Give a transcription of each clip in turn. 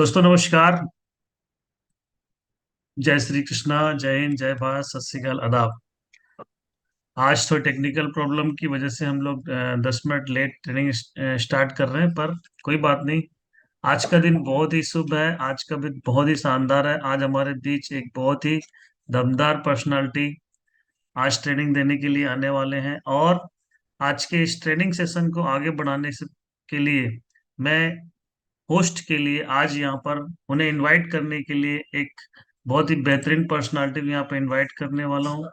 दोस्तों नमस्कार। जय श्री कृष्णा, जय हिंद, जय भारत, सत श्री अकाल, आदाब। आज तो टेक्निकल प्रॉब्लम की वजह से हम लोग 10 मिनट लेट ट्रेनिंग स्टार्ट कर रहे हैं, पर कोई बात नहीं। आज का दिन बहुत ही शुभ है, आज का दिन बहुत ही शानदार है। आज हमारे बीच एक बहुत ही दमदार पर्सनालिटी आज ट्रेनिंग देने के लिए आने वाले हैं। और आज के इस ट्रेनिंग सेशन को आगे बढ़ाने से के लिए मैं होस्ट के लिए आज यहाँ पर उन्हें इनवाइट करने के लिए एक बहुत ही बेहतरीन पर्सनालिटी यहाँ पे इनवाइट करने वाला हूँ।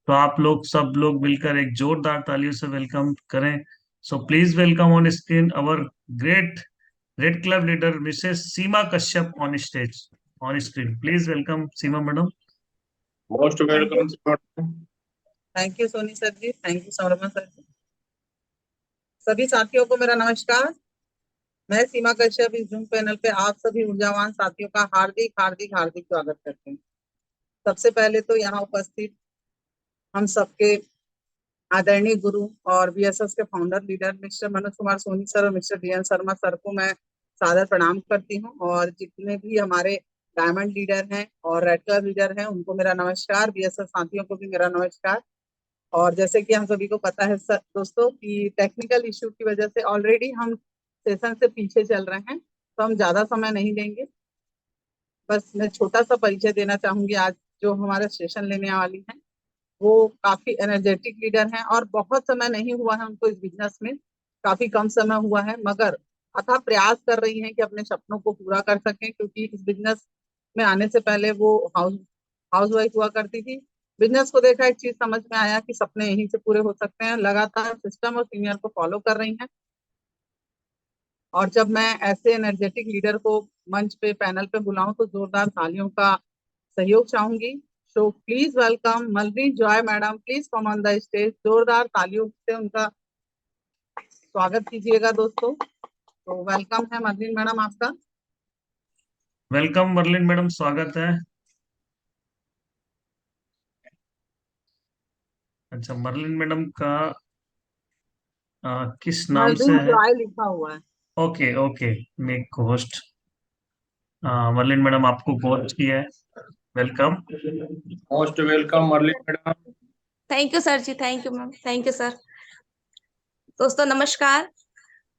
तो आप लोग सब लोग मिलकर एक जोरदार तालियों से वेलकम करें। So please welcome on screen our great red club leader Mrs Seema Kashyap on stage. On screen please welcome Seema madam. Most thank you. Welcome sir. Thank you Soni sir ji, thank you Sharma sir ji. सभी साथियों को मेरा नमस्कार। मैं सीमा कश्यप इस जूम पैनल पे आप सभी ऊर्जावान साथियों का हार्दिक हार्दिक हार्दिक स्वागत करते हैं। सबसे पहले तो यहाँ उपस्थित हम सबके आदरणीय गुरु और बीएसएस के founder leader mister Manoj Kumar Soni sir और मिस्टर डीएन शर्मा सर को मैं सादर प्रणाम करती हूँ। और जितने भी हमारे डायमंड लीडर हैं और रेड कलर लीडर हैं उनको मेरा नमस्कार। बीएसएस साथियों को भी मेरा नमस्कार। और जैसे कि हम सभी को पता है दोस्तों कि टेक्निकल इश्यू की वजह से ऑलरेडी हम सेशन से पीछे चल रहे हैं, तो हम ज्यादा समय नहीं लेंगे। बस मैं छोटा सा परिचय देना चाहूंगी। आज जो हमारा सेशन लेने वाली है वो काफी एनर्जेटिक लीडर हैं और बहुत समय नहीं हुआ है उनको इस बिजनेस में, काफी कम समय हुआ है, मगर अथाह प्रयास कर रही हैं कि अपने सपनों को पूरा कर सकें। क्योंकि इस बिजनेस में आने से पहले वो हाउस वाइफ हुआ करती थी। बिजनेस को देखा, एक चीज समझ में आया कि सपने यहीं से पूरे हो सकते हैं। लगातार सिस्टम और सीनियर को फॉलो कर रही हैं। और जब मैं ऐसे एनर्जेटिक लीडर को मंच पे पैनल पे बुलाऊं तो जोरदार तालियों का सहयोग चाहूंगी। So please welcome Mallory Joy madam, please come on the stage. जोरदार तालियों से उनका स्वागत कीजिएगा दोस्तों। तो वेलकम है मलरी मैडम आपका। वेलकम मर्लिन मैडम, स्वागत है। अच्छा, मर्लिन मैडम का किस नाम मलरी से है? जॉय लिखा हुआ है। Okay okay, make host. Merlin madam आपको होस्ट किया है, welcome. Most welcome Mallory madam. Thank you sir ji, thank you ma'am, thank you sir. दोस्तों नमस्कार।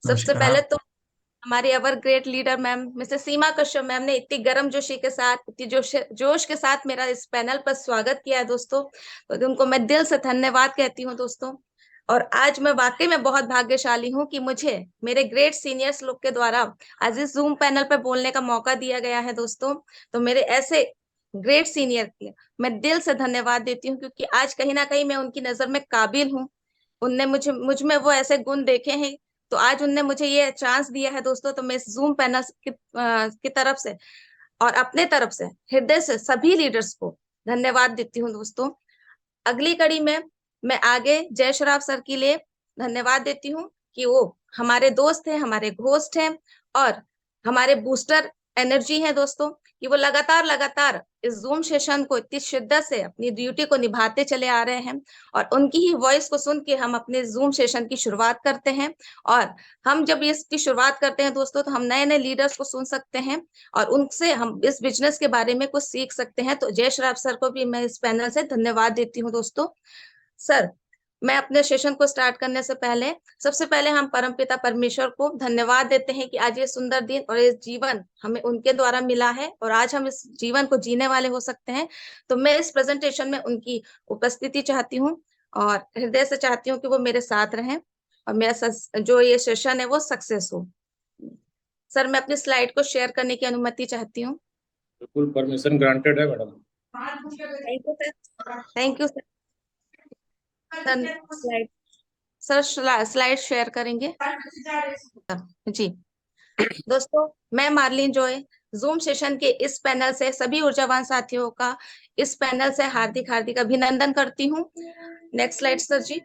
सबसे पहले नमस्कार। तो हमारी ever great leader ma'am Mrs Seema Kashyap ma'am ने इतनी गर्म जोशी के साथ, इतनी जोश के साथ मेरा इस पैनल पर स्वागत किया है दोस्तों, तो उनको मैं दिल से धन्यवाद कहती हूँ दोस्तों। और आज मैं वाकई में बहुत भाग्यशाली हूँ कि मुझे मेरे ग्रेट सीनियर्स लोग के द्वारा आज इस जूम पैनल पर बोलने का मौका दिया गया है दोस्तों। तो मेरे ऐसे ग्रेट सीनियर के मैं दिल से धन्यवाद देती हूँ, क्योंकि आज कहीं ना कहीं मैं उनकी नजर में काबिल हूँ। उनने मुझ में वो ऐसे गुण देखे हैं, तो आज उनने मुझे ये चांस दिया है दोस्तों। तो मैं इस जूम पैनल की तरफ से और अपने तरफ से हृदय से सभी लीडर्स को धन्यवाद देती हूँ दोस्तों। अगली कड़ी में मैं आगे जय श्राव सर के लिए धन्यवाद देती हूँ कि वो हमारे दोस्त हैं, हमारे घोस्ट हैं और हमारे बूस्टर एनर्जी है दोस्तों, कि वो लगातार लगातार इस जूम सेशन को इतनी शिद्दत से अपनी ड्यूटी को निभाते चले आ रहे हैं। और उनकी ही वॉइस को सुन के हम अपने जूम सेशन की शुरुआत करते हैं। और हम जब इसकी शुरुआत करते हैं दोस्तों, तो हम नए नए लीडर्स को सुन सकते हैं और उनसे हम इस बिजनेस के बारे में कुछ सीख सकते हैं। तो जय श्राव सर को भी मैं इस पैनल से धन्यवाद देती हूँ दोस्तों। सर, मैं अपने सेशन को स्टार्ट करने से पहले सबसे पहले हम परमपिता परमेश्वर को धन्यवाद देते हैं कि आज ये सुंदर दिन और ये जीवन हमें उनके द्वारा मिला है और आज हम इस जीवन को जीने वाले हो सकते हैं। तो मैं इस प्रेजेंटेशन में उनकी उपस्थिति चाहती हूँ और हृदय से चाहती हूँ कि वो मेरे साथ रहें और मेरा जो ये सेशन है वो सक्सेस हो। सर, मैं अपनी स्लाइड को शेयर करने की अनुमति चाहती हूँ। बिल्कुल परमिशन ग्रांटेड है madam. Thank you sir, thank you sir. Slide sir, slide share करेंगे जी। दोस्तों, मैं मार्लिन जॉय जूम सेशन के इस पैनल से सभी ऊर्जावान साथियों का इस पैनल से हार्दिक हार्दिक अभिनंदन करती हूँ। Next slide sir ji.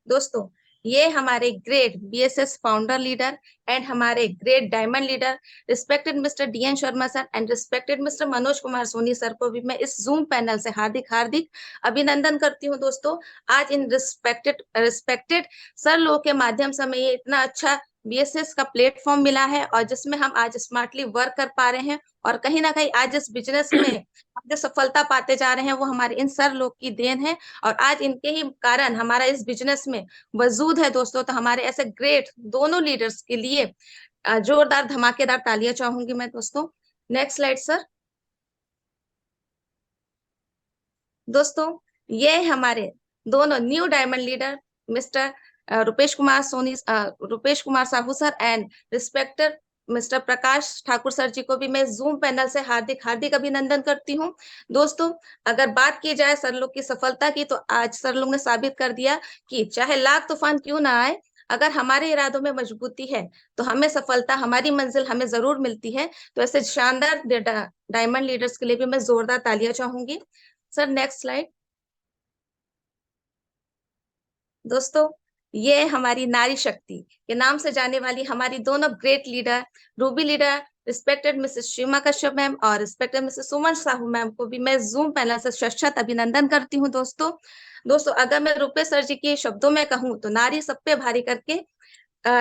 दोस्तों, ये हमारे great BSS founder leader and हमारे great diamond leader respected Mr DN Sharma sir and respected Mr Manoj Kumar Soni sir को भी मैं इस जूम पैनल से हार्दिक हार्दिक अभिनंदन करती हूँ दोस्तों। आज इन रिस्पेक्टेड सर लोगों के माध्यम से हमें ये इतना अच्छा BSS का प्लेटफॉर्म मिला है और जिसमें हम आज स्मार्टली वर्क कर पा रहे हैं। और कहीं ना कहीं आज इस बिजनेस में हम जो सफलता पाते जा रहे हैं वो हमारे इन सर लोग की देन है, और आज इनके ही कारण हमारा इस बिजनेस में वजूद है दोस्तों। तो हमारे ऐसे ग्रेट दोनों लीडर्स के लिए जोरदार धमाकेदार तालियां चाहूंगी मैं दोस्तों। Next slide sir. दोस्तों ये हमारे दोनों new diamond leader Mr Rupesh Kumar Sahu sir and respected Mr Prakash Thakur sir ji को भी मैं जूम पैनल से हार्दिक हार्दिक अभिनंदन करती हूँ। दोस्तों अगर बात की जाए सर लोग की सफलता की, तो आज सर लोग ने साबित कर दिया कि चाहे लाख तूफान क्यों ना आए, अगर हमारे इरादों में मजबूती है तो हमें सफलता, हमारी मंजिल हमें जरूर मिलती है। तो ऐसे शानदार डायमंड लीडर्स के लिए भी मैं जोरदार तालियां चाहूंगी। Sir next slide. दोस्तों ये हमारी नारी शक्ति के नाम से जाने वाली हमारी दोनों great leader, ruby leader respected Mrs Seema Kashyap ma'am और respected Mrs Suman Sahu ma'am को भी मैं जूम पैनल से शत अभिनंदन करती हूँ दोस्तों अगर मैं रुपेश सर जी के शब्दों में कहूँ तो नारी सब पे भारी करके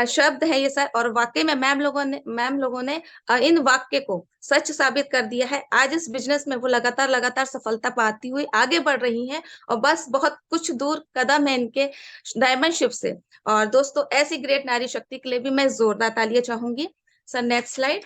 शब्द है ये सर, और वाकई में मैम लोगों ने इन वाक्य को सच साबित कर दिया है। आज इस बिजनेस में वो लगातार सफलता पाती हुई आगे बढ़ रही हैं, और बस बहुत कुछ दूर कदम है इनके डायमंड शिप से। और दोस्तों ऐसी ग्रेट नारी शक्ति के लिए भी मैं जोरदार तालियां चाहूंगी। Sir next slide.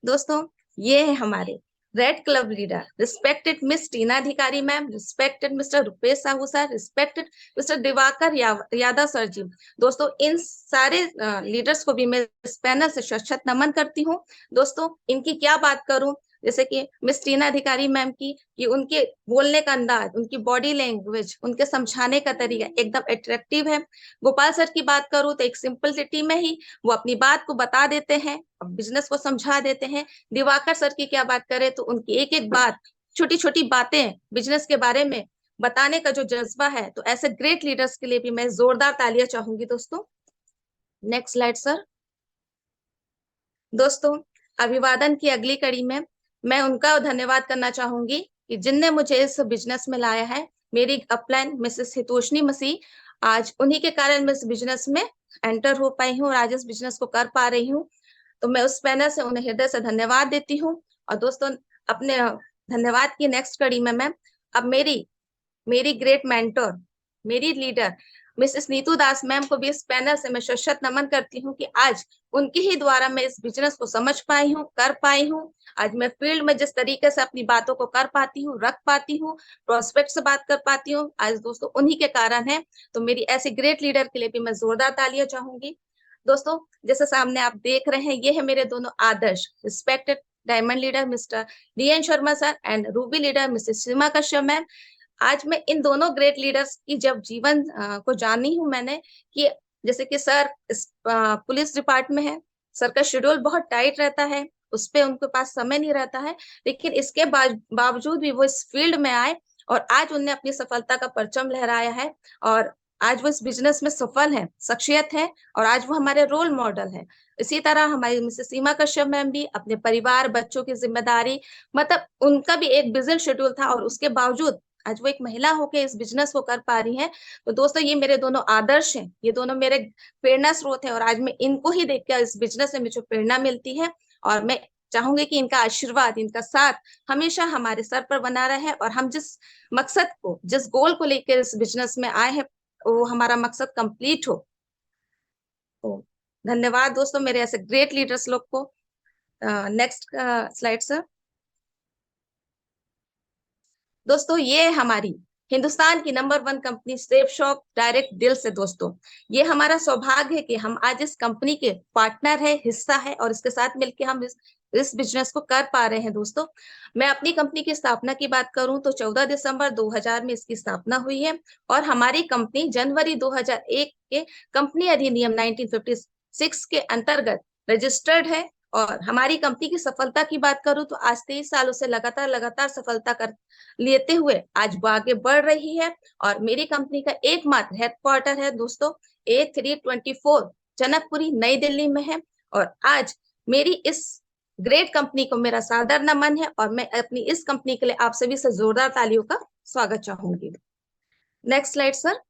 दोस्तों ये है हमारे red club leader respected Miss Tina Adhikari ma'am, respected Mr Rupesh Sahu sir, respected Mr Diwakar Yadav sir ji. दोस्तों इन सारे लीडर्स को भी मैं इस पैनल से शत नमन करती हूँ। दोस्तों इनकी क्या बात करूं, जैसे कि मिस टीना अधिकारी मैम की, कि उनके बोलने का अंदाज, उनकी बॉडी लैंग्वेज, उनके समझाने का तरीका एकदम अट्रैक्टिव है। गोपाल सर की बात करूं तो एक सिंपलिसिटी में ही वो अपनी बात को बता देते हैं, बिजनेस को समझा देते हैं। दिवाकर सर की क्या बात करें तो उनकी एक एक बात, छोटी छोटी बातें बिजनेस के बारे में बताने का जो जज्बा है, तो ऐसे ग्रेट लीडर्स के लिए भी मैं जोरदार तालियां चाहूंगी दोस्तों। Next slide sir. दोस्तों अभिवादन की अगली कड़ी में मैं उनका धन्यवाद करना चाहूंगी कि जिनने मुझे इस बिजनेस में लाया है। मेरी अपलाइन मिसेस हितोषनी मसीह, आज उन्हीं के कारण मैं इस बिजनेस में एंटर हो पाई हूँ और आज इस बिजनेस को कर पा रही हूँ। तो मैं उस पैनल से उन्हें हृदय से धन्यवाद देती हूँ। और दोस्तों अपने धन्यवाद की नेक्स्ट कड़ी में मैं अब मेरी ग्रेट मेंटर, मेरी लीडर मिसेस नीतू दास मैम को भी इस पैनल से मैं शत नमन करती हूँ कि आज उनके ही द्वारा मैं इस बिजनेस को समझ पाई हूँ, कर पाई हूँ। आज मैं फील्ड में जिस तरीके से अपनी बातों को कर पाती हूँ, रख पाती हूँ, प्रोस्पेक्ट से बात कर पाती हूँ, आज दोस्तों उन्हीं के कारण है। तो मेरी ऐसी ग्रेट लीडर के लिए भी मैं जोरदार तालियां चाहूंगी। दोस्तों जैसे सामने आप देख रहे हैं, ये है मेरे दोनों आदर्श respected diamond leader mister DN Sharma sir and ruby leader Mrs Seema Kashyap ma'am. आज मैं इन दोनों ग्रेट लीडर्स की जब जीवन को जानी हूं मैंने, कि जैसे कि सर पुलिस डिपार्टमेंट में है, सर का शेड्यूल बहुत टाइट रहता है, उस पे उनके पास समय नहीं रहता है, लेकिन इसके बावजूद भी वो इस फील्ड में आए और आज उन्हें अपनी सफलता का परचम लहराया है। और आज वो इस बिजनेस में सफल है, शख्सियत है, और आज वो हमारे रोल मॉडल है। इसी तरह हमारी मिसेस सीमा कश्यप मैम भी अपने परिवार, बच्चों की जिम्मेदारी, मतलब उनका भी एक बिजी शेड्यूल था, और उसके बावजूद आज वो एक महिला होकर इस बिजनेस को कर पा रही हैं। तो दोस्तों ये मेरे दोनों आदर्श हैं, ये दोनों मेरे प्रेरणा स्रोत है, और आज मैं इनको ही देख कर इस बिजनेस में मुझे प्रेरणा मिलती है। और मैं चाहूंगी कि इनका आशीर्वाद, इनका साथ हमेशा हमारे सर पर बना रहे, और हम जिस मकसद को, जिस गोल को लेकर इस बिजनेस में आए हैं, वो हमारा मकसद कंप्लीट हो। तो धन्यवाद दोस्तों मेरे ऐसे ग्रेट लीडर्स लोग को। Next slide sir. दोस्तों ये हमारी हिंदुस्तान की number 1 company safe shop direct दिल से। दोस्तों ये हमारा सौभाग्य है कि हम आज इस कंपनी के पार्टनर है, हिस्सा है, और इसके साथ मिलकर हम इस बिजनेस को कर पा रहे हैं। दोस्तों मैं अपनी कंपनी की स्थापना की बात करूं तो 14 दिसंबर 2000 में इसकी स्थापना हुई है, और हमारी कंपनी जनवरी 2001 के कंपनी अधिनियम 1956 के अंतर्गत रजिस्टर्ड है। और हमारी कंपनी की सफलता की बात करूं तो आज 23 सालों से लगातार सफलता कर लेते हुए आज वो आगे बढ़ रही है। और मेरी कंपनी का एकमात्र हेडक्वार्टर है दोस्तों A324 जनकपुरी नई दिल्ली में है। और आज मेरी इस ग्रेट कंपनी को मेरा सादर नमन है, और मैं अपनी इस कंपनी के लिए आप सभी से जोरदार तालियों का स्वागत चाहूंगी। Next slide sir.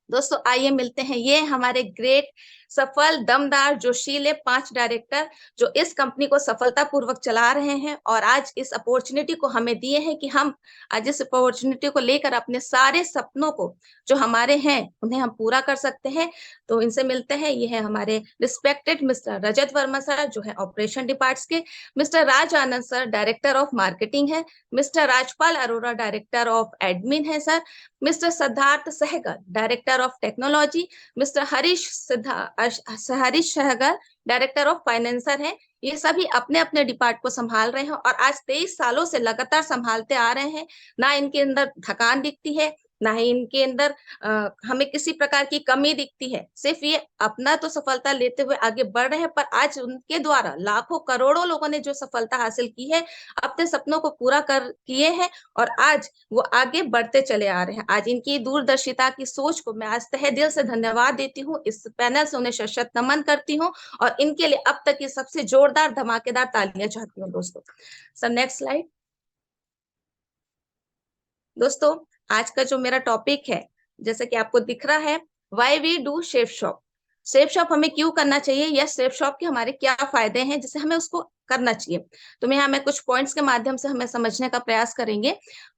दोस्तों आइए मिलते हैं ये हमारे ग्रेट सफल दमदार जोशीले 5 डायरेक्टर जो इस कंपनी को सफलतापूर्वक चला रहे हैं और आज इस अपॉर्चुनिटी को हमें दिए हैं कि हम आज इस अपॉर्चुनिटी को लेकर अपने सारे सपनों को जो हमारे हैं उन्हें हम पूरा कर सकते हैं। तो इनसे मिलते हैं, ये है हमारे respected Mr Rajat Verma sir जो है ऑपरेशन डिपार्ट्स के, Mr Raj Anand sir director of marketing है, Mr Rajpal Arora director of admin है sir, Mr Siddharth Sehgal director of technology, Mr Harish Sehgal director of financer है। ये सभी अपने अपने डिपार्ट को संभाल रहे हैं और आज 23 सालों से लगातार संभालते आ रहे हैं। ना इनके अंदर थकान दिखती है, ना ही इनके अंदर हमें किसी प्रकार की कमी दिखती है। सिर्फ ये अपना तो सफलता लेते हुए आगे बढ़ रहे हैं, पर आज उनके द्वारा लाखों करोड़ों लोगों ने जो सफलता हासिल की है, अपने सपनों को पूरा कर किए हैं और आज वो आगे बढ़ते चले आ रहे हैं। आज इनकी दूरदर्शिता की सोच को मैं आज तहे दिल से धन्यवाद देती हूँ। इस पैनल से उन्हें शत नमन करती हूँ और इनके लिए अब तक की सबसे जोरदार धमाकेदार तालियां चाहती हूँ दोस्तों। Sir next slide. दोस्तों आज का जो मेरा टॉपिक है, जैसे कि आपको दिख रहा है, why we do Safe Shop. Safe Shop हमें क्यों करना चाहिए या शेफ शॉप के हमारे क्या फायदे हैं जिससे हमें उसको करना चाहिए। तो मैं हमें कुछ पॉइंट्स के माध्यम से हमें समझने का प्रयास करेंगे।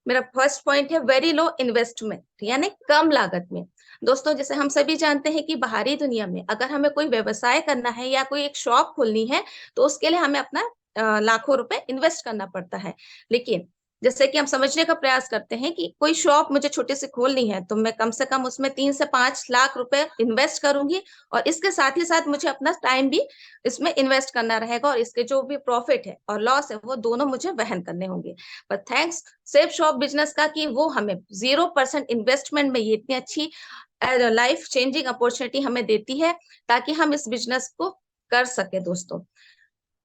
मेरा फर्स्ट पॉइंट है वेरी लो इन्वेस्टमेंट, यानी कम लागत में। दोस्तों जैसे हम सभी जानते हैं कि बाहरी दुनिया में अगर हमें कोई व्यवसाय करना है या कोई एक शॉप खोलनी है तो उसके लिए हमें अपना लाखों रुपए इन्वेस्ट करना पड़ता है। लेकिन जैसे कि हम समझने का प्रयास करते हैं कि कोई शॉप मुझे छोटी सी खोलनी है तो मैं कम से कम उसमें 3 से 5 लाख रुपए इन्वेस्ट करूंगी और इसके साथ ही साथ मुझे अपना टाइम भी इसमें इन्वेस्ट करना रहेगा और इसके जो भी प्रॉफिट है और लॉस है वो दोनों मुझे वहन करने होंगे। पर थैंक्स सेफ शॉप बिजनेस का कि वो हमें 0% इन्वेस्टमेंट में ये इतनी अच्छी लाइफ चेंजिंग अपॉर्चुनिटी हमें देती है ताकि हम इस बिजनेस को कर सके। दोस्तों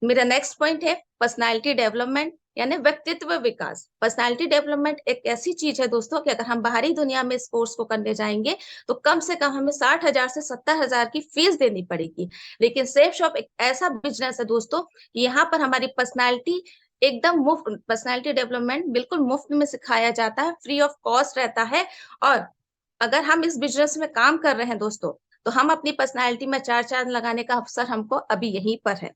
मेरा नेक्स्ट पॉइंट है पर्सनालिटी डेवलपमेंट, यानी व्यक्तित्व विकास। पर्सनालिटी डेवलपमेंट एक ऐसी चीज है दोस्तों कि अगर हम बाहरी दुनिया में इस कोर्स को करने जाएंगे तो कम से कम हमें 60,000 से 70,000 की फीस देनी पड़ेगी। लेकिन सेफ शॉप एक ऐसा बिजनेस है दोस्तों, यहाँ पर हमारी पर्सनालिटी एकदम मुफ्त, पर्सनालिटी डेवलपमेंट बिल्कुल मुफ्त में सिखाया जाता है, फ्री ऑफ कॉस्ट रहता है। और अगर हम इस बिजनेस में काम कर रहे हैं दोस्तों तो हम अपनी पर्सनालिटी में 4 चांद लगाने का अवसर हमको अभी यहीं पर है।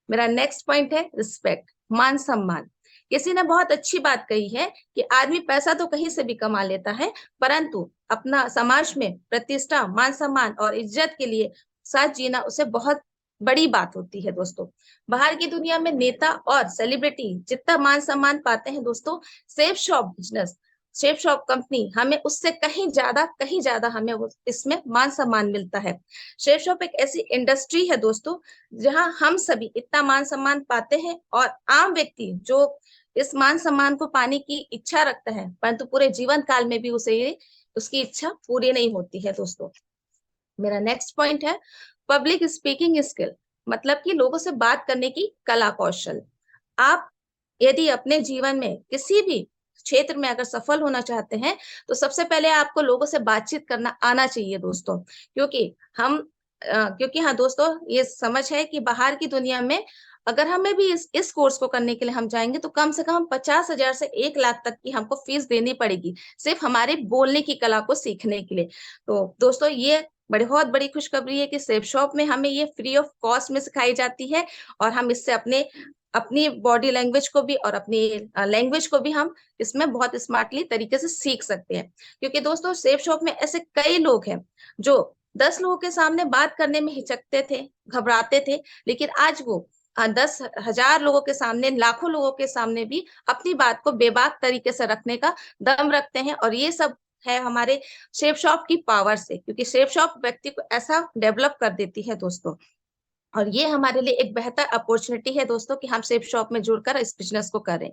मेरा नेक्स्ट पॉइंट है रिस्पेक्ट, मान सम्मान। किसी ने बहुत अच्छी बात कही है कि आदमी पैसा तो कहीं से भी कमा लेता है, परंतु अपना समाज में प्रतिष्ठा, मान सम्मान और इज्जत के लिए साथ जीना उसे बहुत बड़ी बात होती है। दोस्तों बाहर की दुनिया में नेता और सेलिब्रिटी जितना मान सम्मान पाते हैं दोस्तों, safe Shop business, chef shop company हमें उससे कहीं ज्यादा हमें इसमें मान सम्मान मिलता है। शेफ शॉप एक ऐसी इंडस्ट्री है दोस्तों जहां हम सभी इतना मान सम्मान पाते हैं और आम व्यक्ति जो इस मान सम्मान को पाने की इच्छा रखता है परंतु पूरे जीवन काल में भी उसे ये उसकी इच्छा पूरी नहीं होती है। दोस्तों मेरा नेक्स्ट पॉइंट है पब्लिक स्पीकिंग स्किल, मतलब कि लोगों से बात करने की कला कौशल। आप यदि अपने जीवन में किसी भी क्षेत्र में अगर सफल होना चाहते हैं तो सबसे पहले आपको लोगों से बातचीत करना आना चाहिए दोस्तों, क्योंकि हाँ दोस्तों ये समझ है कि बाहर की दुनिया में अगर हमें भी इस कोर्स को करने के लिए हम जाएंगे तो कम से कम 50,000 से 1 लाख तक की हमको फीस देनी पड़ेगी सिर्फ हमारे बोलने की कला को सीखने के लिए। तो दोस्तों ये बहुत बड़ी खुशखबरी है कि सेफ शॉप में हमें ये फ्री ऑफ कॉस्ट में सिखाई जाती है और हम इससे अपनी बॉडी लैंग्वेज को भी और अपनी लैंग्वेज को भी हम इसमें बहुत स्मार्टली तरीके से सीख सकते हैं। क्योंकि दोस्तों सेफ शॉप में ऐसे कई लोग हैं जो 10 लोगों के सामने बात करने में हिचकते थे, घबराते थे, लेकिन आज वो 10,000 लोगों के सामने, लाखों लोगों के सामने भी अपनी बात को बेबाक तरीके से रखने का दम रखते हैं। और ये सब है हमारे शेफ शॉप की पावर से, क्योंकि शेफ शॉप व्यक्ति को ऐसा डेवलप कर देती है दोस्तों। और ये हमारे लिए एक बेहतर अपॉर्चुनिटी है दोस्तों कि हम सेफ शॉप में जुड़कर इस बिजनेस को करें।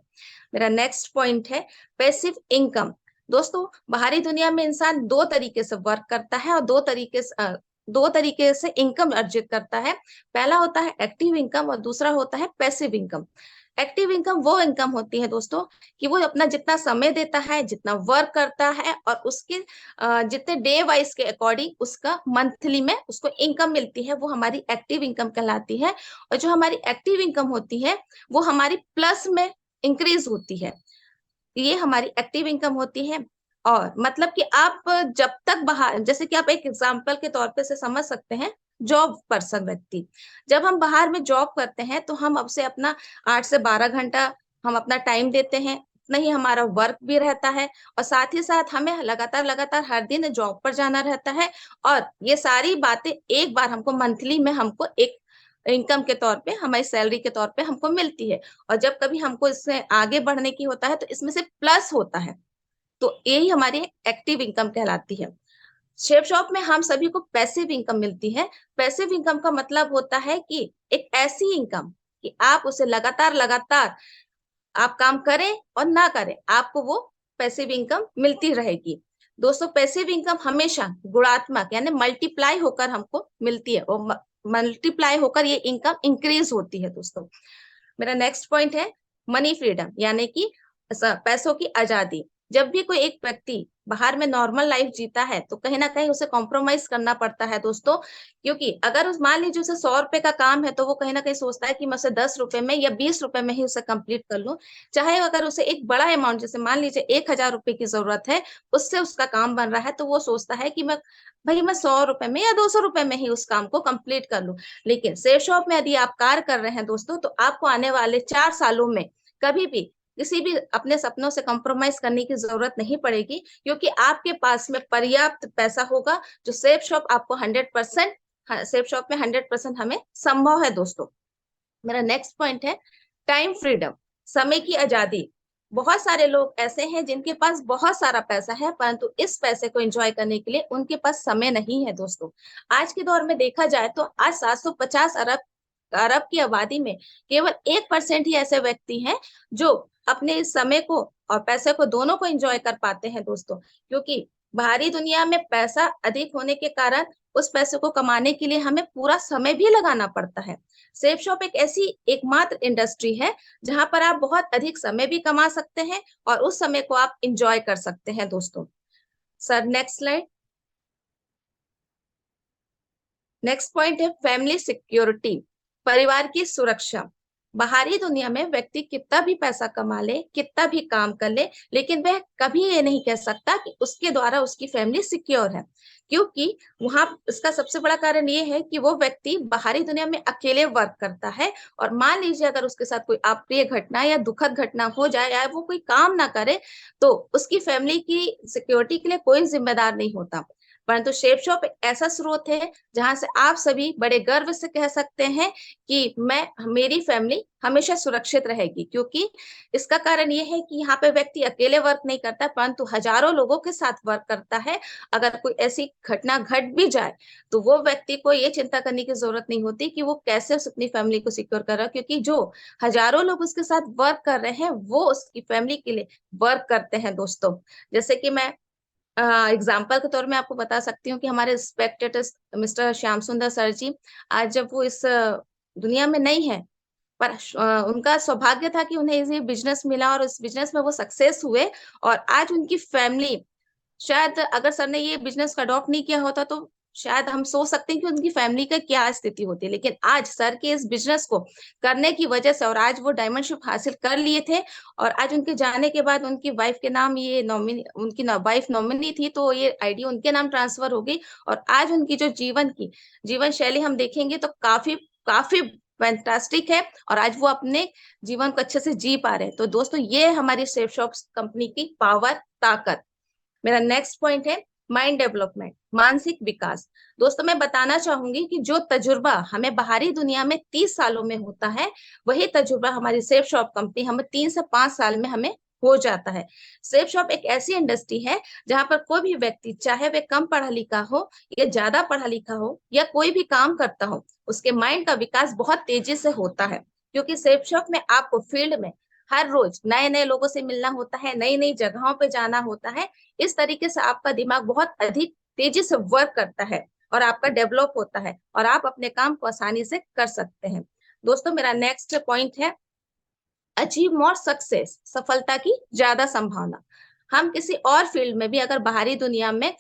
मेरा नेक्स्ट पॉइंट है पैसिव इनकम। दोस्तों बाहरी दुनिया में इंसान 2 तरीके से वर्क करता है और 2 तरीके से इनकम अर्जित करता है। पहला होता है एक्टिव इनकम और दूसरा होता है पैसिव इनकम। एक्टिव इनकम वो इनकम होती है दोस्तों कि वो अपना जितना समय देता है, जितना वर्क करता है और उसके जितने डे वाइज के अकॉर्डिंग उसका मंथली में उसको इनकम मिलती है, वो हमारी एक्टिव इनकम कहलाती है। और जो हमारी एक्टिव इनकम होती है वो हमारी प्लस में इंक्रीज होती है, ये हमारी एक्टिव इनकम होती है। और मतलब कि आप जब तक बाहर, जैसे कि आप एक एग्जाम्पल के तौर पे से समझ सकते हैं, जॉब पर्सन व्यक्ति, जब हम बाहर में जॉब करते हैं तो हम अब से अपना 8 से 12 घंटा हम अपना टाइम देते हैं, उतना ही हमारा वर्क भी रहता है, और साथ ही साथ हमें लगातार लगातार हर दिन जॉब पर जाना रहता है। और ये सारी बातें एक बार हमको मंथली में हमको एक इनकम के तौर पे, हमारी सैलरी के तौर पे हमको मिलती है। और जब कभी हमको इससे आगे बढ़ने की होता है तो इसमें से प्लस होता है, तो यही हमारी एक्टिव इनकम कहलाती है। शेप शॉप में हम सभी को पैसिव इनकम मिलती है। पैसिव इनकम का मतलब होता है कि एक ऐसी इनकम कि आप उसे लगातार लगातार आप काम करें और ना करें, आपको वो पैसिव इनकम मिलती रहेगी। दोस्तों, पैसिव इनकम हमेशा गुणात्मक यानी मल्टीप्लाई होकर हमको मिलती है, और मल्टीप्लाई होकर ये इनकम इंक्रीज होती है। दोस्तों, मेरा नेक्स्ट पॉइंट है मनी फ्रीडम, यानी कि पैसों की आजादी। जब भी कोई एक व्यक्ति बाहर में नॉर्मल लाइफ जीता है तो कहीं ना कहीं उसे कॉम्प्रोमाइज करना पड़ता है दोस्तों, क्योंकि अगर उस मान लीजिए उसे 100 रुपए का काम है तो वो कहीं ना कहीं सोचता है कि मैं उसे 10 रुपए में या 20 रुपए में ही उसे कंप्लीट कर लूं। चाहे अगर उसे एक बड़ा अमाउंट, जैसे मान लीजिए 1,000 रुपए की जरूरत है, उससे उसका काम बन रहा है, तो वो सोचता है कि मैं 100 रुपए में या 200 रुपए में ही उस काम को कंप्लीट कर लूं। लेकिन सेल शॉप में यदि आप कार्य कर रहे हैं दोस्तों, तो आपको आने वाले 4 सालों में कभी भी किसी भी अपने सपनों से कॉम्प्रोमाइज करने की जरूरत नहीं पड़ेगी, क्योंकि आपके पास में पर्याप्त पैसा होगा, जो सेफ शॉप आपको 100%, सेफ शॉप में 100% हमें संभव है। दोस्तों, मेरा नेक्स्ट पॉइंट है टाइम फ्रीडम, समय की आजादी। बहुत सारे लोग ऐसे हैं जिनके पास बहुत सारा पैसा है, परंतु इस पैसे को एंजॉय करने के लिए उनके पास समय नहीं है। दोस्तों, आज के दौर में देखा जाए तो आज 750 अरब अरब की आबादी में केवल 1% ही ऐसे व्यक्ति हैं जो अपने इस समय को और पैसे को दोनों को एंजॉय कर पाते हैं। दोस्तों, क्योंकि बाहरी दुनिया में पैसा अधिक होने के कारण उस पैसे को कमाने के लिए हमें पूरा समय भी लगाना पड़ता है। सेफ शॉप एक ऐसी एकमात्र इंडस्ट्री है जहां पर आप बहुत अधिक समय भी कमा सकते हैं और उस समय को आप इंजॉय कर सकते हैं। दोस्तों, sir next slide. Next point है फैमिली सिक्योरिटी, परिवार की सुरक्षा। बाहरी दुनिया में व्यक्ति कितना भी पैसा कमा ले, कितना भी काम कर ले, लेकिन वह कभी ये नहीं कह सकता कि उसके द्वारा उसकी फैमिली सिक्योर है, क्योंकि वहां इसका सबसे बड़ा कारण ये है कि वो व्यक्ति बाहरी दुनिया में अकेले वर्क करता है, और मान लीजिए अगर उसके साथ कोई अप्रिय घटना या दुखद घटना हो जाए या वो कोई काम ना करे, तो उसकी फैमिली की सिक्योरिटी के लिए कोई जिम्मेदार नहीं होता। परंतु शेप शॉप एक ऐसा स्रोत है जहां से आप सभी बड़े गर्व से कह सकते हैं कि मेरी फैमिली हमेशा सुरक्षित रहेगी, क्योंकि इसका कारण ये है कि यहाँ पे व्यक्ति अकेले वर्क नहीं करता, परंतु हजारों लोगों के साथ वर्क करता है। अगर कोई ऐसी घटना घट भी जाए तो वो व्यक्ति को ये चिंता करने की जरूरत नहीं होती कि वो कैसे अपनी फैमिली को सिक्योर कर रहा है, क्योंकि जो हजारों लोग उसके साथ वर्क कर रहे हैं वो उसकी फैमिली के लिए वर्क करते हैं। दोस्तों, जैसे कि मैं एग्जाम्पल के तौर में आपको बता सकती हूँ कि हमारे रिस्पेक्टेड मिस्टर श्याम सुंदर सर जी, आज जब वो इस दुनिया में नहीं है, पर उनका सौभाग्य था कि उन्हें ये बिजनेस मिला और उस बिजनेस में वो सक्सेस हुए, और आज उनकी फैमिली, शायद अगर सर ने ये बिजनेस को अडॉप्ट नहीं किया होता तो शायद हम सोच सकते हैं कि उनकी फैमिली का क्या स्थिति होती। लेकिन आज सर के इस बिजनेस को करने की वजह से, और आज वो डायमंडशिप हासिल कर लिए थे, और आज उनके जाने के बाद उनकी वाइफ के नाम ये नॉमिनी, उनकी वाइफ नॉमिनी थी, तो ये आईडी उनके नाम ट्रांसफर हो गई, और आज उनकी जो जीवन शैली हम देखेंगे तो काफी काफी फैंटास्टिक है, और आज वो अपने जीवन को अच्छे से जी पा रहे हैं। तो दोस्तों, ये हमारी सेफ शॉप कंपनी की पावर, ताकत। मेरा नेक्स्ट पॉइंट है माइंड डेवलपमेंट, मानसिक विकास। दोस्तों, मैं बताना चाहूंगी कि जो तजुर्बा हमें बाहरी दुनिया में 30 सालों में होता है, वही तजुर्बा हमारी सेफ शॉप कंपनी हमें 3 से 5 साल में हमें हो जाता है। सेफ शॉप एक ऐसी इंडस्ट्री है जहां पर कोई भी व्यक्ति, चाहे वह कम पढ़ा लिखा हो या ज्यादा पढ़ा लिखा हो या कोई भी काम करता हो, उसके माइंड का विकास बहुत तेजी से होता है, क्योंकि सेफ शॉप में आपको फील्ड में हर रोज नए नए लोगों से मिलना होता है, नई नई जगहों पे जाना होता है। इस तरीके से आपका दिमाग बहुत अधिक तेजी से वर्क करता है और आपका डेवलप होता है, और आप अपने काम को आसानी से कर सकते हैं। दोस्तों, मेरा नेक्स्ट पॉइंट है अचीव मोर सक्सेस, सफलता की ज्यादा संभावना। हम किसी और फील्ड में भी अगर बाहरी दुनिया में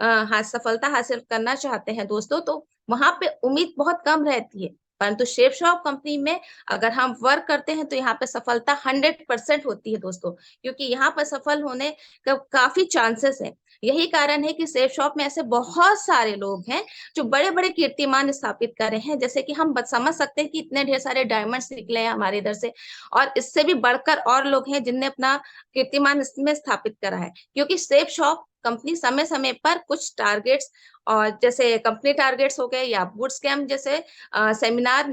सफलता हासिल करना चाहते हैं दोस्तों, तो वहां पे उम्मीद बहुत कम रहती है, परंतु शेफ शॉप कंपनी में अगर हम वर्क करते हैं तो यहाँ पे सफलता 100% होती है दोस्तों, क्योंकि यहाँ पर सफल होने का काफी चांसेस है। यही कारण है कि सेफ शॉप में ऐसे बहुत सारे लोग हैं जो बड़े बड़े कीर्तिमान स्थापित कर रहे हैं। जैसे कि हम समझ सकते हैं कि इतने ढेर सारे डायमंड्स निकले हैं हमारे इधर से, और इससे भी बढ़कर और लोग हैं जिनने अपना कीर्तिमान इसमें स्थापित करा है, क्योंकि सेफ शॉप कंपनी समय समय पर कुछ टारगेट्स, और जैसे कंपनी टारगेट्स हो गए या बूट कैम्प जैसे सेमिनार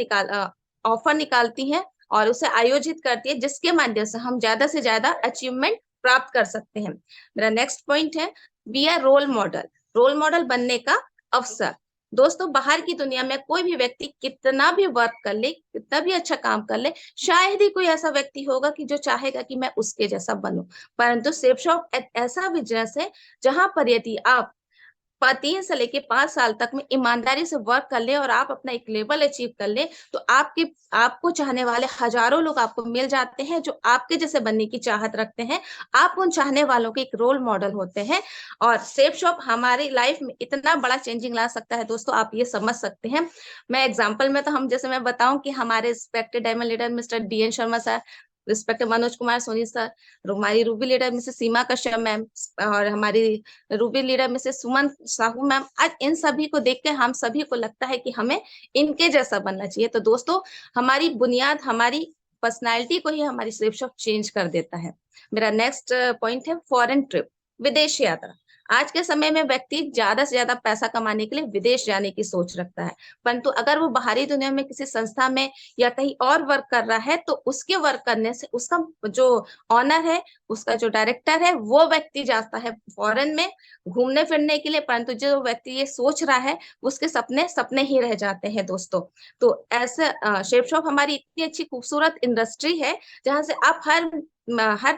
ऑफर निकालती है और उसे आयोजित करती है, जिसके माध्यम से हम ज्यादा से ज्यादा अचीवमेंट प्राप्त कर सकते हैं। मेरा नेक्स्ट पॉइंट है be a role model. Role model बनने का अवसर। दोस्तों, बाहर की दुनिया में कोई भी व्यक्ति कितना भी वर्क कर ले, कितना भी अच्छा काम कर ले, शायद ही कोई ऐसा व्यक्ति होगा कि जो चाहेगा कि मैं उसके जैसा बनूं। परंतु सेफ शॉप एक ऐसा बिजनेस है जहां पर यदि आप 3 से लेके 5 साल तक में ईमानदारी से वर्क कर ले और आप अपना एक लेवल अचीव कर ले, तो आपको चाहने वाले हजारों लोग आपको मिल जाते हैं जो आपके जैसे बनने की चाहत रखते हैं। आप उन चाहने वालों के एक रोल मॉडल होते हैं, और सेफ शॉप हमारी लाइफ में इतना बड़ा चेंजिंग ला सकता है दोस्तों, आप ये समझ सकते हैं। मैं एग्जांपल में तो हम जैसे मैं बताऊं कि हमारे respected diamond leader mister DN Sharma sir, respected Manoj Kumar Soni sir, हमारी ruby leader Mrs Seema Kashyap ma'am, और हमारी ruby leader Mrs Suman Sahu ma'am, आज इन सभी को देख के हम सभी को लगता है कि हमें इनके जैसा बनना चाहिए। तो दोस्तों, हमारी बुनियाद, हमारी पर्सनालिटी को ही हमारी सेफ शॉप चेंज कर देता है। मेरा नेक्स्ट पॉइंट है फॉरेन ट्रिप, विदेश यात्रा। आज के समय में व्यक्ति ज्यादा से ज्यादा पैसा कमाने के लिए विदेश जाने की सोच रखता है, परंतु अगर वो बाहरी दुनिया में किसी संस्था में या कहीं और वर्क कर रहा है, तो उसके वर्क करने से उसका जो ऑनर है, उसका जो डायरेक्टर है, वो व्यक्ति जाता है फॉरेन में घूमने फिरने के लिए, परंतु जो व्यक्ति ये सोच रहा है उसके सपने सपने ही रह जाते हैं दोस्तों। तो ऐसे शेप शॉप हमारी इतनी अच्छी खूबसूरत इंडस्ट्री है जहां से आप हर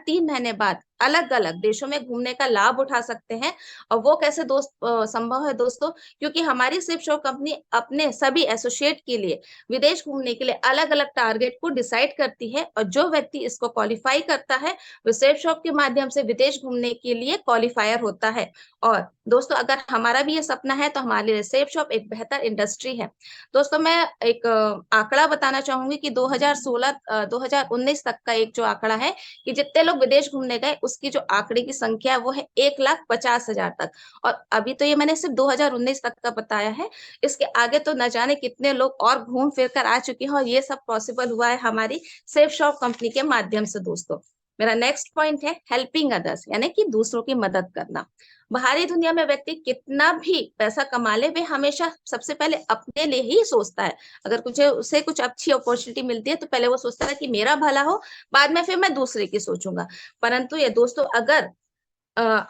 3 महीने बाद अलग अलग देशों में घूमने का लाभ उठा सकते हैं। और वो कैसे संभव है दोस्तों, क्योंकि हमारी सेफ शॉप कंपनी अपने सभी एसोसिएट के लिए विदेश घूमने के लिए अलग अलग टारगेट को डिसाइड करती है, और जो व्यक्ति इसको क्वालिफाई करता है वो सेफ शॉप के माध्यम से विदेश घूमने के लिए क्वालिफायर होता है। और दोस्तों, अगर हमारा भी ये सपना है तो हमारे लिए सेफ शॉप एक बेहतर इंडस्ट्री है। दोस्तों, मैं एक आंकड़ा बताना चाहूंगी कि 2019 तक का एक जो आंकड़ा है कि जितने लोग विदेश घूमने गए उसकी जो आंकड़े की संख्या है वो है 1,50,000 तक। और अभी तो ये मैंने सिर्फ 2019 तक का बताया है, इसके आगे तो न जाने कितने लोग और घूम फिर कर आ चुके हैं, और ये सब पॉसिबल हुआ है हमारी सेफ शॉप कंपनी के माध्यम से दोस्तों। मेरा नेक्स्ट पॉइंट है हेल्पिंग अदर्स, यानी कि दूसरों की मदद करना। बाहरी दुनिया में व्यक्ति कितना भी पैसा कमा ले, वे हमेशा सबसे पहले अपने लिए ही सोचता है। अगर उसे कुछ अच्छी अपॉर्चुनिटी मिलती है तो पहले वो सोचता है कि मेरा भला हो, बाद में फिर मैं दूसरे की सोचूंगा। परंतु ये दोस्तों, अगर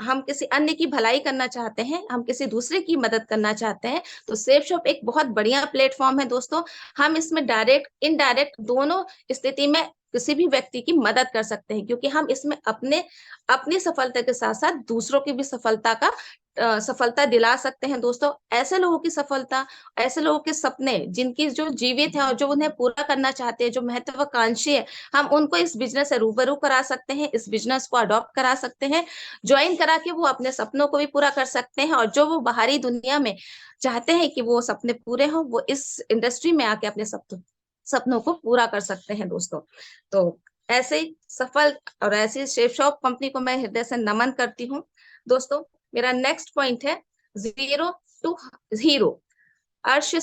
हम किसी अन्य की भलाई करना चाहते हैं, हम किसी दूसरे की मदद करना चाहते हैं, तो सेफ शॉप एक बहुत बढ़िया प्लेटफॉर्म है दोस्तों। हम इसमें डायरेक्ट इनडायरेक्ट दोनों स्थिति में किसी भी व्यक्ति की मदद कर सकते हैं, क्योंकि हम इसमें अपनी सफलता के साथ साथ दूसरों की भी सफलता दिला सकते हैं दोस्तों। ऐसे लोगों की सफलता, ऐसे लोगों के सपने जिनकी जो जीवित है और जो उन्हें पूरा करना चाहते हैं, जो महत्वाकांक्षी है, हम उनको इस बिजनेस से रूबरू करा सकते हैं, इस बिजनेस को अडॉप्ट करा सकते हैं, ज्वाइन करा के वो अपने सपनों को भी पूरा कर सकते हैं। और जो वो बाहरी दुनिया में चाहते हैं कि वो सपने पूरे हों, वो इस इंडस्ट्री में आके अपने सपनों को पूरा कर सकते हैं दोस्तों। तो ऐसे सफल और ऐसी शेफ शॉप कंपनी को मैं हृदय से नमन करती हूँ दोस्तों। मेरा नेक्स्ट पॉइंट है जीरो टू हीरो, फर्श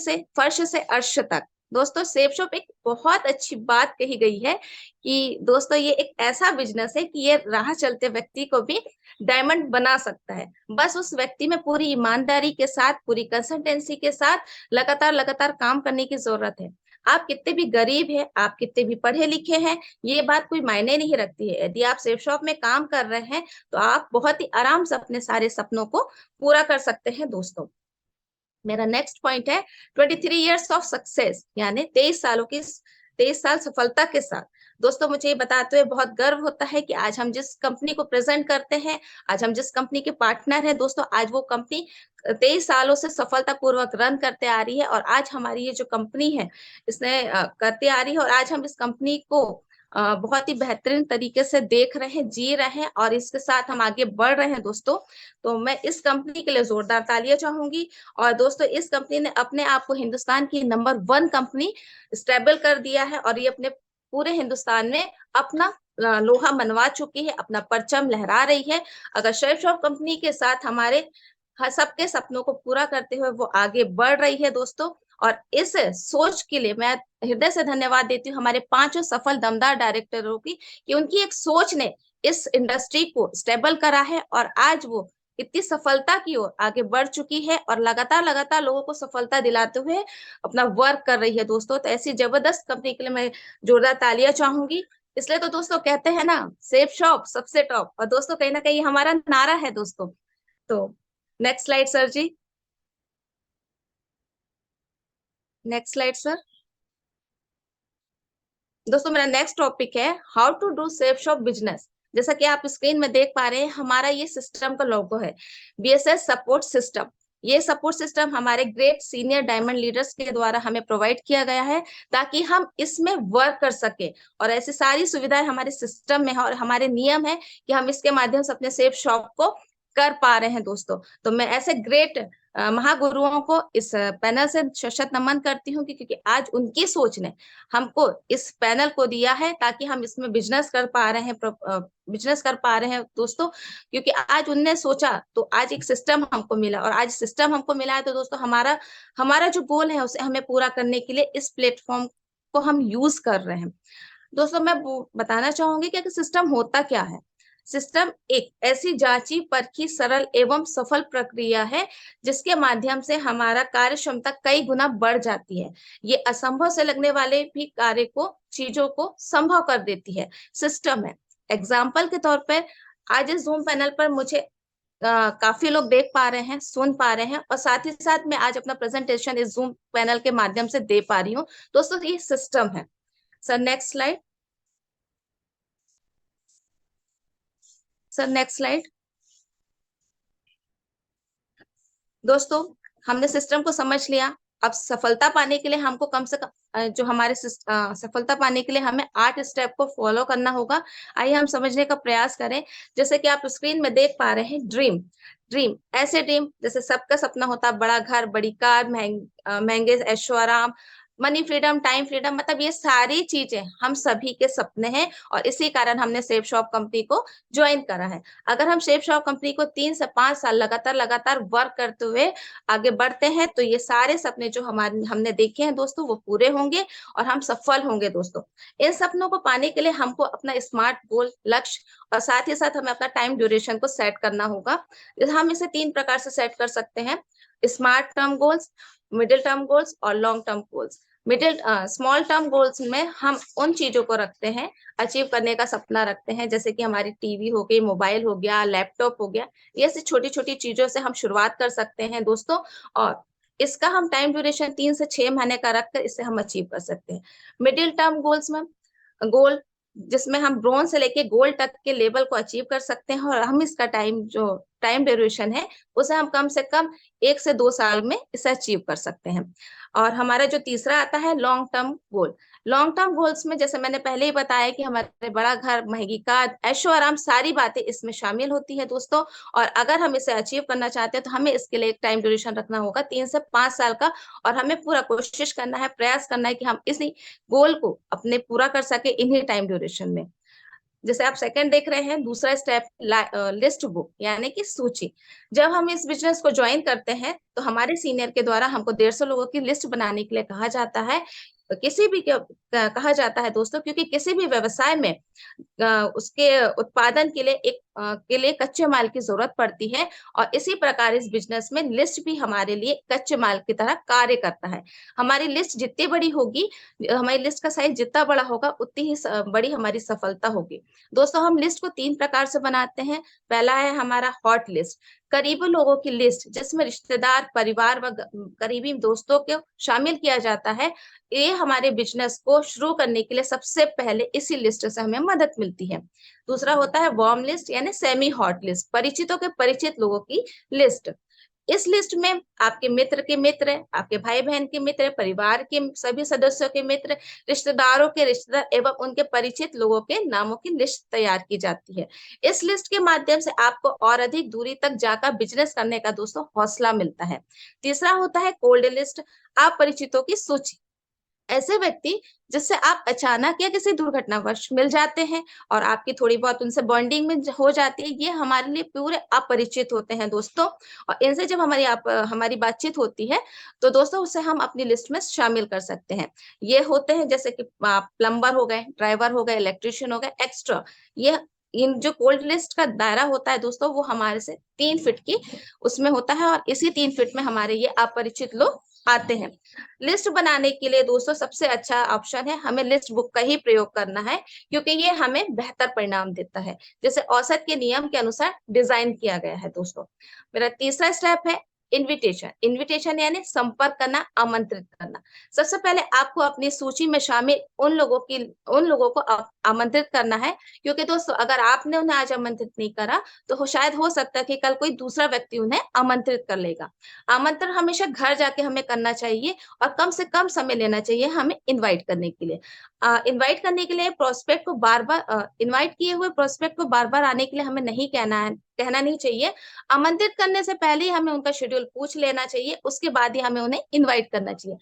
से अर्श तक। दोस्तों, सेफ शॉप एक बहुत अच्छी बात कही गई है कि दोस्तों ये एक ऐसा बिजनेस है कि ये राह चलते व्यक्ति को भी डायमंड बना सकता है। बस उस व्यक्ति में पूरी ईमानदारी के साथ, पूरी कंसिस्टेंसी के साथ लगातार काम करने की जरूरत है। आप कितने भी गरीब हैं, आप कितने भी पढ़े लिखे हैं, ये बात कोई मायने नहीं रखती है। यदि आप सेफ शॉप में काम कर रहे हैं तो आप बहुत ही आराम से अपने सारे सपनों को पूरा कर सकते हैं दोस्तों। मेरा नेक्स्ट पॉइंट है 23 इयर्स ऑफ सक्सेस, यानी 23 साल सफलता के साथ। दोस्तों, मुझे ये बताते हुए बहुत गर्व होता है कि आज हम जिस कंपनी को प्रेजेंट करते हैं, आज हम जिस कंपनी के पार्टनर हैं दोस्तों, आज वो कंपनी 23 सालों से सफलतापूर्वक रन करते आ रही है। और आज हमारी ये जो कंपनी है इसने करते आ रही है, और आज हम इस कंपनी को बहुत ही बेहतरीन तरीके से देख रहे हैं, जी रहे हैं और इसके साथ हम आगे बढ़ रहे हैं दोस्तों। तो मैं इस कंपनी के लिए जोरदार तालियां चाहूंगी। और दोस्तों इस कंपनी ने अपने आप को हिंदुस्तान की नंबर 1 कंपनी स्टेबल कर दिया है और ये अपने पूरे हिंदुस्तान में अपना लोहा मनवा चुकी है, अपना परचम लहरा रही है। अगर शेफ शॉप कंपनी के साथ हमारे सबके सपनों को पूरा करते हुए वो आगे बढ़ रही है दोस्तों। और इस सोच के लिए मैं हृदय से धन्यवाद देती हूँ हमारे 5 सफल दमदार डायरेक्टरों की, कि उनकी एक सोच ने इस इंडस्ट्री को स्टेबल करा है और आज वो इतनी सफलता की ओर आगे बढ़ चुकी है और लगातार लगातार लोगों को सफलता दिलाते हुए अपना वर्क कर रही है दोस्तों। तो ऐसी जबरदस्त कंपनी के लिए मैं जोरदार तालियां चाहूंगी। इसलिए तो दोस्तों कहते हैं ना, सेफ शॉप सबसे टॉप। और दोस्तों कहीं ना कहीं हमारा नारा है दोस्तों। तो next slide sir ji, next slide sir. दोस्तों मेरा नेक्स्ट टॉपिक है how to do Safe Shop business. जैसा कि आप स्क्रीन में देख पा रहे हैं, हमारा ये सिस्टम का लोगो है, बीएसएस सपोर्ट सिस्टम। ये सपोर्ट सिस्टम हमारे ग्रेट सीनियर डायमंड लीडर्स के द्वारा हमें प्रोवाइड किया गया है ताकि हम इसमें वर्क कर सके। और ऐसी सारी सुविधाएं हमारे सिस्टम में है और हमारे नियम है कि हम इसके माध्यम से अपने सेफ शॉप को कर पा रहे हैं दोस्तों। तो मैं ऐसे ग्रेट महागुरुओं को इस पैनल से शत नमन करती हूँ क्योंकि आज उनकी सोच ने हमको इस पैनल को दिया है ताकि हम इसमें बिजनेस कर पा रहे हैं, बिजनेस कर पा रहे हैं दोस्तों। क्योंकि आज उनने सोचा तो आज एक सिस्टम हमको मिला और आज सिस्टम हमको मिला है। तो दोस्तों हमारा हमारा जो गोल है उसे हमें पूरा करने के लिए इस प्लेटफॉर्म को हम यूज कर रहे हैं दोस्तों। मैं बताना चाहूंगी कि सिस्टम होता क्या है। सिस्टम एक ऐसी जांची परखी सरल एवं सफल प्रक्रिया है जिसके माध्यम से हमारा कार्य क्षमता कई गुना बढ़ जाती है। ये असंभव से लगने वाले भी कार्य को, चीजों को संभव कर देती है, सिस्टम है। एग्जाम्पल के तौर पर आज इस जूम पैनल पर मुझे काफी लोग देख पा रहे हैं, सुन पा रहे हैं और साथ ही साथ मैं आज अपना प्रेजेंटेशन इस जूम पैनल के माध्यम से दे पा रही हूँ दोस्तों। ये सिस्टम है। Sir next slide, sir next slide. दोस्तों हमने सिस्टम को समझ लिया। अब सफलता पाने के लिए हमको कम से कम जो हमारे सफलता पाने के लिए हमें 8 स्टेप को फॉलो करना होगा। आइए हम समझने का प्रयास करें। जैसे कि आप स्क्रीन में देख पा रहे हैं, ड्रीम ड्रीम ऐसे ड्रीम जैसे सबका सपना होता है बड़ा घर, बड़ी कार, महंगे ऐशो आराम, मनी फ्रीडम, टाइम फ्रीडम, मतलब ये सारी चीजें हम सभी के सपने हैं और इसी कारण हमने सेफ शॉप कंपनी को ज्वाइन करा है। अगर हम सेफ शॉप कंपनी को 3 से 5 साल लगातार वर्क करते हुए आगे बढ़ते हैं तो ये सारे सपने जो हमारे हमने देखे हैं दोस्तों वो पूरे होंगे और हम सफल होंगे दोस्तों। इन सपनों को पाने के लिए हमको अपना स्मार्ट गोल, लक्ष्य और साथ ही साथ हमें अपना टाइम ड्यूरेशन को सेट करना होगा। हम इसे 3 प्रकार से सेट कर सकते हैं, smart term goals, middle term goals और long term goals. Small term goals में हम उन चीजों को रखते हैं, अचीव करने का सपना रखते हैं, जैसे कि हमारी टीवी हो गई, मोबाइल हो गया, लैपटॉप हो गया। ये ऐसी छोटी छोटी चीजों से हम शुरुआत कर सकते हैं दोस्तों और इसका हम टाइम ड्यूरेशन 3 से 6 महीने का रखकर इसे हम अचीव कर सकते हैं। मिडिल टर्म गोल्स में गोल जिसमें हम ब्रॉन्ज से लेके गोल्ड तक के लेवल को अचीव कर सकते हैं और हम इसका टाइम ड्यूरेशन है उसे हम कम से कम 1 से 2 साल में इसे अचीव कर सकते हैं। और हमारा जो तीसरा आता है long term goal. Long term goals में जैसे मैंने पहले ही बताया कि हमारे बड़ा घर, महंगी कार, ऐशो आराम, सारी बातें इसमें शामिल होती है दोस्तों। और अगर हम इसे अचीव करना चाहते हैं तो हमें इसके लिए एक टाइम ड्यूरेशन रखना होगा 3 से 5 साल का और हमें पूरा कोशिश करना है, प्रयास करना है कि हम इसी गोल को अपने पूरा कर सके इन्हीं टाइम ड्यूरेशन में। जैसे आप सेकंड देख रहे हैं, दूसरा स्टेप लिस्ट बुक यानी कि सूची। जब हम इस बिजनेस को ज्वाइन करते हैं तो हमारे सीनियर के द्वारा हमको 150 लोगों की लिस्ट बनाने के लिए कहा जाता है। कहा जाता है दोस्तों क्योंकि किसी भी व्यवसाय में उसके उत्पादन के लिए कच्चे माल की जरूरत पड़ती है और इसी प्रकार इस बिजनेस में लिस्ट भी हमारे लिए कच्चे माल की तरह कार्य करता है। हमारी लिस्ट जितनी बड़ी होगी, हमारी लिस्ट का साइज जितना बड़ा होगा उतनी ही बड़ी हमारी सफलता होगी। दोस्तों हम लिस्ट को 3 प्रकार से बनाते हैं। पहला है हमारा हॉट लिस्ट, करीबी लोगों की लिस्ट जिसमें रिश्तेदार, परिवार व करीबी दोस्तों को शामिल किया जाता है। ये हमारे बिजनेस को शुरू करने के लिए सबसे पहले इसी लिस्ट से हमें मदद मिलती है। दूसरा होता है वार्म लिस्ट यानी सेमी हॉट लिस्ट, परिचितों के परिचित लोगों की लिस्ट। इस लिस्ट में आपके मित्र के मित्र, आपके भाई बहन के मित्र, परिवार के सभी सदस्यों के मित्र, रिश्तेदारों के रिश्तेदार एवं उनके परिचित लोगों के नामों की लिस्ट तैयार की जाती है। इस लिस्ट के माध्यम से आपको और अधिक दूरी तक जाकर बिजनेस करने का दोस्तों हौसला मिलता है। तीसरा होता है कोल्ड लिस्ट, अपरिचितों की सूची। ऐसे व्यक्ति जिससे आप अचानक या किसी दुर्घटनावश मिल जाते हैं और आपकी थोड़ी बहुत उनसे बॉन्डिंग में हो जाती है, ये हमारे लिए पूरे अपरिचित होते हैं दोस्तों। और इनसे जब हमारी बातचीत होती है तो दोस्तों उसे हम अपनी लिस्ट में शामिल कर सकते हैं। ये होते हैं जैसे कि प्लम्बर हो गए, ड्राइवर हो गए, इलेक्ट्रिशियन हो गए, एक्स्ट्रा। ये इन जो कोल्ड लिस्ट का दायरा होता है दोस्तों वो हमारे से 3 फीट की उसमें होता है और इसी 3 फीट में हमारे ये अपरिचित लोग आते हैं। लिस्ट बनाने के लिए दोस्तों सबसे अच्छा ऑप्शन है हमें लिस्ट बुक का ही प्रयोग करना है, क्योंकि ये हमें बेहतर परिणाम देता है, जैसे औसत के नियम के अनुसार डिजाइन किया गया है दोस्तों। मेरा तीसरा स्टेप है इनविटेशन। इनविटेशन यानी संपर्क करना, आमंत्रित करना। सबसे पहले आपको अपनी सूची में शामिल उन लोगों को आमंत्रित करना है, क्योंकि दोस्तों अगर आपने उन्हें आज आमंत्रित नहीं करा तो शायद हो सकता है कि कल कोई दूसरा व्यक्ति उन्हें आमंत्रित कर लेगा। आमंत्रण हमेशा घर जाके हमें करना चाहिए और कम से कम समय लेना चाहिए हमें इनवाइट करने के लिए। इनवाइट करने के लिए प्रोस्पेक्ट को बार-बार इनवाइट किए हुए प्रोस्पेक्ट को बार-बार आने के लिए हमें नहीं कहना नहीं चाहिए। आमंत्रित करने से पहले ही हमें उनका शेड्यूल पूछ लेना चाहिए, उसके बाद ही हमें उन्हें इनवाइट करना चाहिए।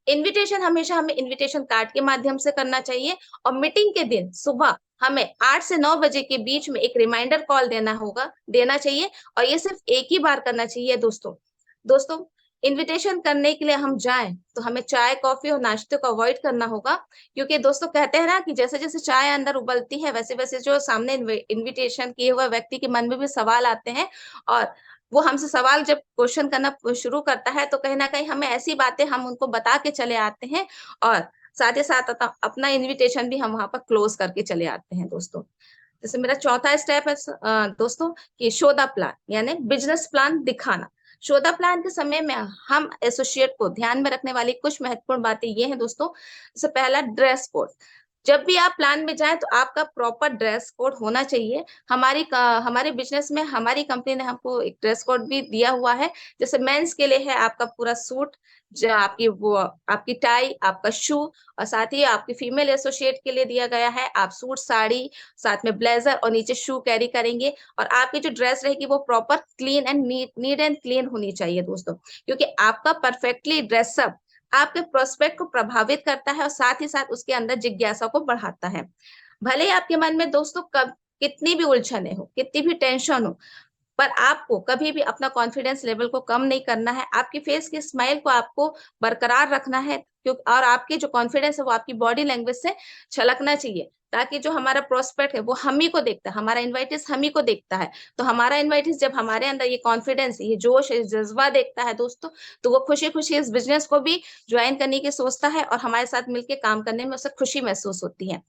इनविटेशन हमेशा हमें इनविटेशन कार्ड के माध्यम से करना चाहिए और मीटिंग के दिन सुबह हमें 8 से 9 बजे के बीच में एक रिमाइंडर कॉल देना चाहिए और ये सिर्फ एक ही बार करना चाहिए दोस्तों। इनविटेशन करने के लिए हम जाएं तो हमें चाय, कॉफी और नाश्ते को अवॉइड करना होगा, क्योंकि दोस्तों कहते हैं ना कि जैसे-जैसे चाय अंदर उबलती है वैसे-वैसे जो सामने इनविटेशन किए हुए व्यक्ति के मन में भी सवाल आते हैं और वो हमसे सवाल जब क्वेश्चन करना शुरू करता है तो कहीं न कहीं हमें ऐसी बातें हम उनको बता के चले आते हैं और साथ ही साथ अपना इनविटेशन भी हम वहाँ पर क्लोज करके चले आते हैं दोस्तों। जैसे मेरा चौथा स्टेप है दोस्तों कि शो द प्लान यानी बिजनेस प्लान दिखाना। शो द प्लान के समय में हम एसोसिएट को ध्यान में रखने वाली कुछ महत्वपूर्ण बातें ये हैं दोस्तों। जैसे पहला ड्रेस कोड। जब भी आप प्लान में जाएं तो आपका प्रॉपर ड्रेस कोड होना चाहिए। हमारे बिजनेस में हमारी कंपनी ने हमको एक ड्रेस कोड भी दिया हुआ है। जैसे मेंस के लिए है आपका पूरा सूट, जो आपकी टाई, आपका शू और साथ ही आपकी फीमेल एसोसिएट के लिए दिया गया है आप सूट, साड़ी, साथ में ब्लेजर और नीचे शू कैरी करेंगे और आपकी जो ड्रेस रहेगी वो proper clean and neat and clean होनी चाहिए दोस्तों, क्योंकि आपका परफेक्टली ड्रेसअप आपके प्रोस्पेक्ट को प्रभावित करता है और साथ ही साथ उसके अंदर जिज्ञासा को बढ़ाता है। भले ही आपके मन में दोस्तों कब कितनी भी उलझने हो, कितनी भी टेंशन हो, पर आपको कभी भी अपना कॉन्फिडेंस लेवल को कम नहीं करना है। आपकी फेस की स्माइल को आपको बरकरार रखना है, और आपकी जो कॉन्फिडेंस है वो आपकी बॉडी लैंग्वेज से छलकना चाहिए, ताकि जो हमारा प्रोस्पेक्ट है वो हम ही को देखता है, हमारा इनवाइटिस हम ही को देखता है। तो हमारा इनवाइटिस जब हमारे अंदर ये कॉन्फिडेंस, ये जोश, ये जज्बा देखता है दोस्तों, तो वो खुशी-खुशी इस बिज़नेस को भी जॉइन करने की सोचता है और हमारे साथ मिलके काम करने में उसे खुशी महसूस होती है।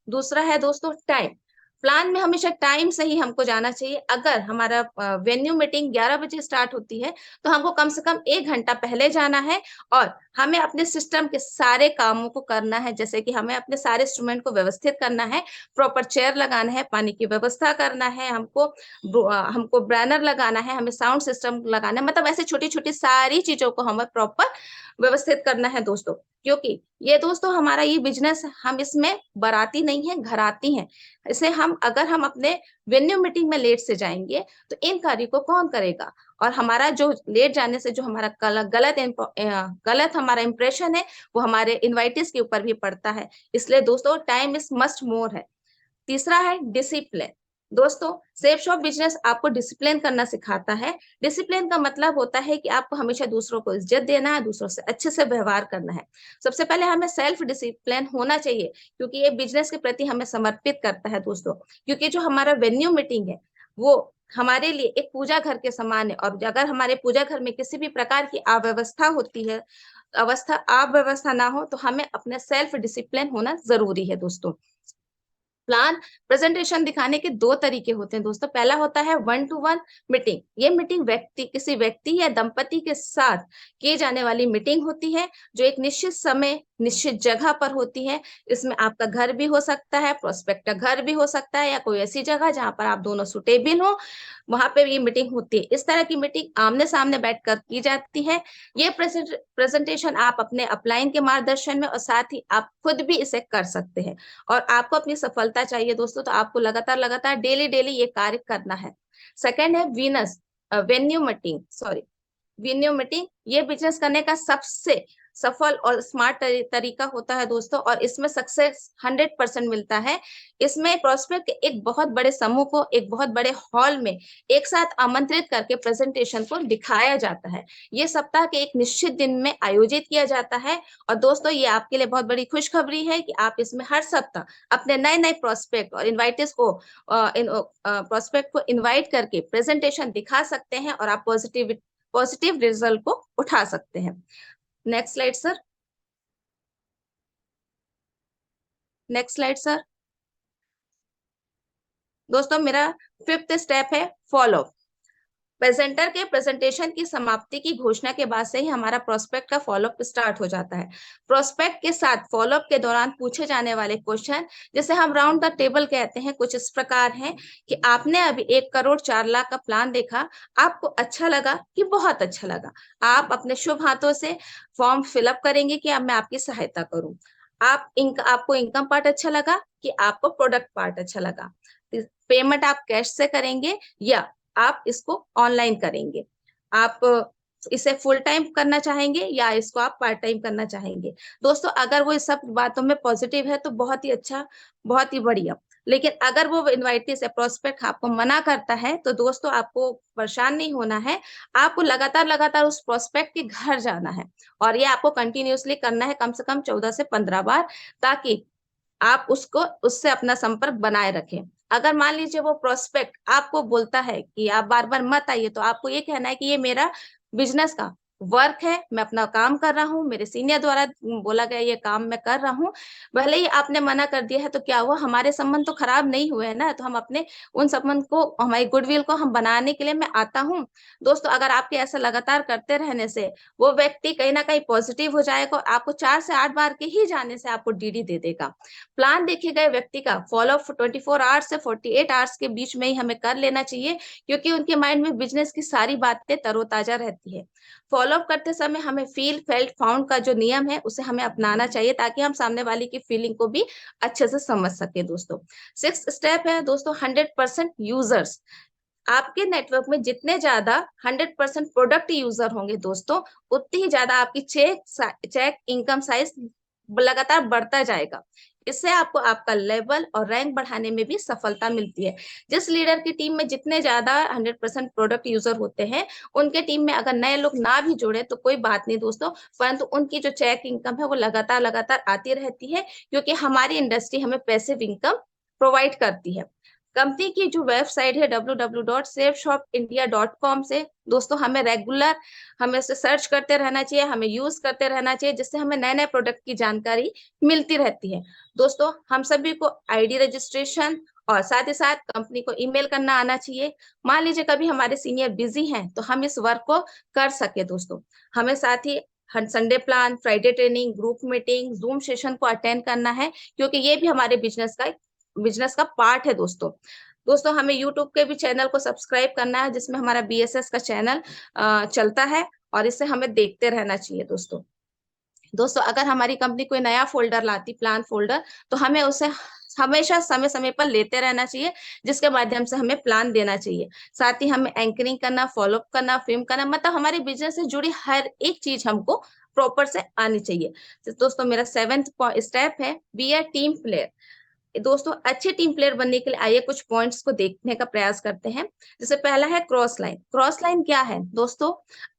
दूसरा है दोस्तों टाइम। प्लान में हमेशा टाइम से ही हमको जाना चाहिए। अगर हमारा वेन्यू मीटिंग 11 बजे स्टार्ट होती है, तो हमको कम से कम 1 घंटा पहले जाना है और हमें अपने सिस्टम के सारे कामों को करना है। जैसे कि हमें अपने सारे इंस्ट्रूमेंट को व्यवस्थित करना है, प्रॉपर चेयर लगाना है, पानी की व्यवस्था करना है, हमको बैनर लगाना है, हमें साउंड सिस्टम लगाना है। मतलब ऐसे छोटी-छोटी सारी चीज़ों को हमें प्रॉपर व्यवस्थित करना है दोस्तों। क्योंकि ये दोस्तों हमारा ये बिज़नेस है, हम इसमें बाराती नहीं हैं, घराती हैं। इसे अगर हम अपने वेन्यू मीटिंग में लेट से जाएँगे, तो इन कार्य को कौन करेगा? और हमारा जो लेट जाने से जो हमारा गलत हमारा इंप्रेशन है, वो हमारे इनवाइटीज़ के ऊपर भी पड़ता है। इसलिए दोस्तों टाइम इज़ मस्ट मोर है। तीसरा है डिसिप्लिन। दोस्तों सेफ शॉप बिज़नेस आपको डिसिप्लिन करना सिखाता है। डिसिप्लिन का मतलब होता है कि आपको हमेशा दूसरों को इज़्ज़त देना है, दूसरों से अच्छे से व्यवहार करना है। सबसे पहले हमें सेल्फ डिसिप्लिन होना चाहिए, क्योंकि ये बिज़नेस के प्रति हमें समर्पित करता है दोस्तों। क्योंकि जो हमारा वेन्यू मीटिंग है, वो हमारे लिए एक पूजा घर के समान है और अगर हमारे पूजा घर में किसी भी प्रकार की अव्यवस्था ना हो, तो हमें अपने सेल्फ डिसिप्लिन होना ज़रूरी है दोस्तों। प्लान प्रेजेंटेशन दिखाने के 2 तरीके होते हैं दोस्तों। पहला होता है 1 टू 1 मीटिंग। ये मीटिंग किसी व्यक्ति या दंपति के साथ की जाने वाली मीटिंग होती है, जो एक निश्चित समय निश्चित जगह पर होती है। इसमें आपका घर भी हो सकता है, प्रोस्पेक्ट का घर भी हो सकता है, या कोई ऐसी जगह जहां पर आप दोनों सुटेबल हो, वहां पे ये मीटिंग होती है। इस तरह की मीटिंग आमने सामने बैठकर की जाती है। ये प्रेजेंटेशन आप अपने अपलाइन के मार्गदर्शन में और साथ ही आप खुद भी इसे कर सकते हैं। और आपको अपनी सफलता चाहिए दोस्तों, तो आपको लगातार लगातार डेली डेली ये कार्य करना है। सेकेंड है वेन्यू मीटिंग, वेन्यू मीटिंग। ये बिजनेस करने का सबसे सफल और स्मार्ट तरीका होता है दोस्तों, और इसमें सक्सेस 100% मिलता है। इसमें प्रोस्पेक्ट एक बहुत बड़े समूह को एक बहुत बड़े हॉल में एक साथ आमंत्रित करके प्रेजेंटेशन को दिखाया जाता है। ये सप्ताह के एक निश्चित दिन में आयोजित किया जाता है। और दोस्तों, ये आपके लिए बहुत बड़ी खुशखबरी है कि आप इसमें हर सप्ताह अपने नए नए प्रोस्पेक्ट और इन्वाइटिस को प्रोस्पेक्ट को इन्वाइट करके प्रेजेंटेशन दिखा सकते हैं, और आप पॉजिटिव रिजल्ट को उठा सकते हैं। Next slide sir. Next slide sir. दोस्तों, मेरा 5th स्टेप है फॉलो। प्रेजेंटर के प्रेजेंटेशन की समाप्ति की घोषणा के बाद से ही हमारा प्रोस्पेक्ट का फॉलोअप स्टार्ट हो जाता है। प्रोस्पेक्ट के साथ फॉलोअप के दौरान पूछे जाने वाले क्वेश्चन, जिसे हम राउंड द टेबल कहते हैं, कुछ इस प्रकार हैं कि आपने अभी 1 करोड़ 4 लाख का प्लान देखा, आपको अच्छा लगा कि बहुत अच्छा लगा। आप अपने शुभ हाथों से फॉर्म फिलअप करेंगे कि अब मैं आपकी सहायता करूं। आपको इनकम पार्ट अच्छा लगा कि आपको प्रोडक्ट पार्ट अच्छा लगा। पेमेंट आप कैश से करेंगे या आप इसको ऑनलाइन करेंगे। आप इसे फुल टाइम करना चाहेंगे या इसको आप पार्ट टाइम करना चाहेंगे। दोस्तों, अगर वो इस सब बातों में पॉजिटिव है तो बहुत ही अच्छा, बहुत ही बढ़िया। लेकिन अगर वो इनवाइटिस या प्रोस्पेक्ट आपको मना करता है, तो दोस्तों आपको परेशान नहीं होना है। आपको लगातार लगातार उस प्रोस्पेक्ट के घर जाना है, और ये आपको कंटिन्यूअसली करना है, कम से कम 14 से 15 बार, ताकि आप उससे अपना संपर्क बनाए रखें। अगर मान लीजिए वो प्रोस्पेक्ट आपको बोलता है कि आप बार-बार मत आइए, तो आपको ये कहना है कि ये मेरा बिज़नेस का वर्क है, मैं अपना काम कर रहा हूँ, मेरे सीनियर द्वारा बोला गया ये काम मैं कर रहा हूँ। भले ही आपने मना कर दिया है, तो क्या हुआ, हमारे संबंध तो खराब नहीं हुए हैं ना, तो हम अपने उन संबंध को, हमारी गुडविल को हम बनाने के लिए मैं आता हूँ। दोस्तों, अगर आपके ऐसा लगातार करते रहने से वो व्यक्ति कहीं न कहीं पॉजिटिव हो जाएगा, और आपको 4 से 8 बार के ही जाने से आपको डीडी दे देगा। प्लान देखे गए व्यक्ति का फॉलोअप 24 आवर्स से 48 आवर्स के बीच में ही हमें कर लेना चाहिए, क्योंकि उनके माइंड में बिजनेस की सारी बातें तरोताजा रहती है। फॉलोअप करते समय हमें फील फेल्ट फाउंड का जो नियम है उसे हमें अपनाना चाहिए, ताकि हम सामने वाले की फीलिंग को भी अच्छे से समझ सके दोस्तों। 6th स्टेप है दोस्तों 100% यूजर्स। आपके नेटवर्क में जितने ज्यादा 100% प्रोडक्ट यूजर होंगे दोस्तों, उतनी ही ज्यादा आपकी चेक इनकम साइज लगातार बढ़ता जाएगा। इससे आपको आपका लेवल और रैंक बढ़ाने में भी सफलता मिलती है। जिस लीडर की टीम में जितने ज्यादा 100% प्रोडक्ट यूजर होते हैं, उनके टीम में अगर नए लोग ना भी जुड़े तो कोई बात नहीं दोस्तों, परंतु उनकी जो चेक इनकम है वो लगातार लगातार आती रहती है, क्योंकि हमारी इंडस्ट्री हमें पैसिव इनकम प्रोवाइड करती है। कंपनी की जो वेबसाइट है www.safeshopindia.com से दोस्तों हमें उसे सर्च करते रहना चाहिए, हमें यूज करते रहना चाहिए, जिससे हमें नए नए प्रोडक्ट की जानकारी मिलती रहती है। दोस्तों, हम सभी को आईडी रजिस्ट्रेशन और साथ ही साथ कंपनी को ईमेल करना आना चाहिए। मान लीजिए कभी हमारे सीनियर बिजी हैं, तो हम इस वर्क को कर सके दोस्तों। हमें साथ ही Sunday plan, Friday training, group meeting, Zoom session को अटेंड करना है, क्योंकि ये भी हमारे बिजनेस का पार्ट है दोस्तों। हमें यूट्यूब के भी चैनल को सब्सक्राइब करना है, जिसमें हमारा BSS का चैनल चलता है, और इसे हमें देखते रहना चाहिए दोस्तों। अगर हमारी कंपनी कोई नया फोल्डर लाती, प्लान फोल्डर, तो हमें उसे हमेशा समय समय पर लेते रहना चाहिए, जिसके माध्यम से हमें प्लान देना चाहिए। साथ ही हमें एंकरिंग करना, फॉलोअप करना, फिल्म करना, मतलब हमारे बिजनेस से जुड़ी हर एक चीज हमको प्रॉपर से आनी चाहिए। तो दोस्तों, मेरा 7th स्टेप है बी अ टीम प्लेयर। दोस्तों, अच्छे टीम प्लेयर बनने के लिए आइए कुछ पॉइंट्स को देखने का प्रयास करते हैं। जैसे पहला है क्रॉस लाइन। क्रॉस लाइन क्या है दोस्तों?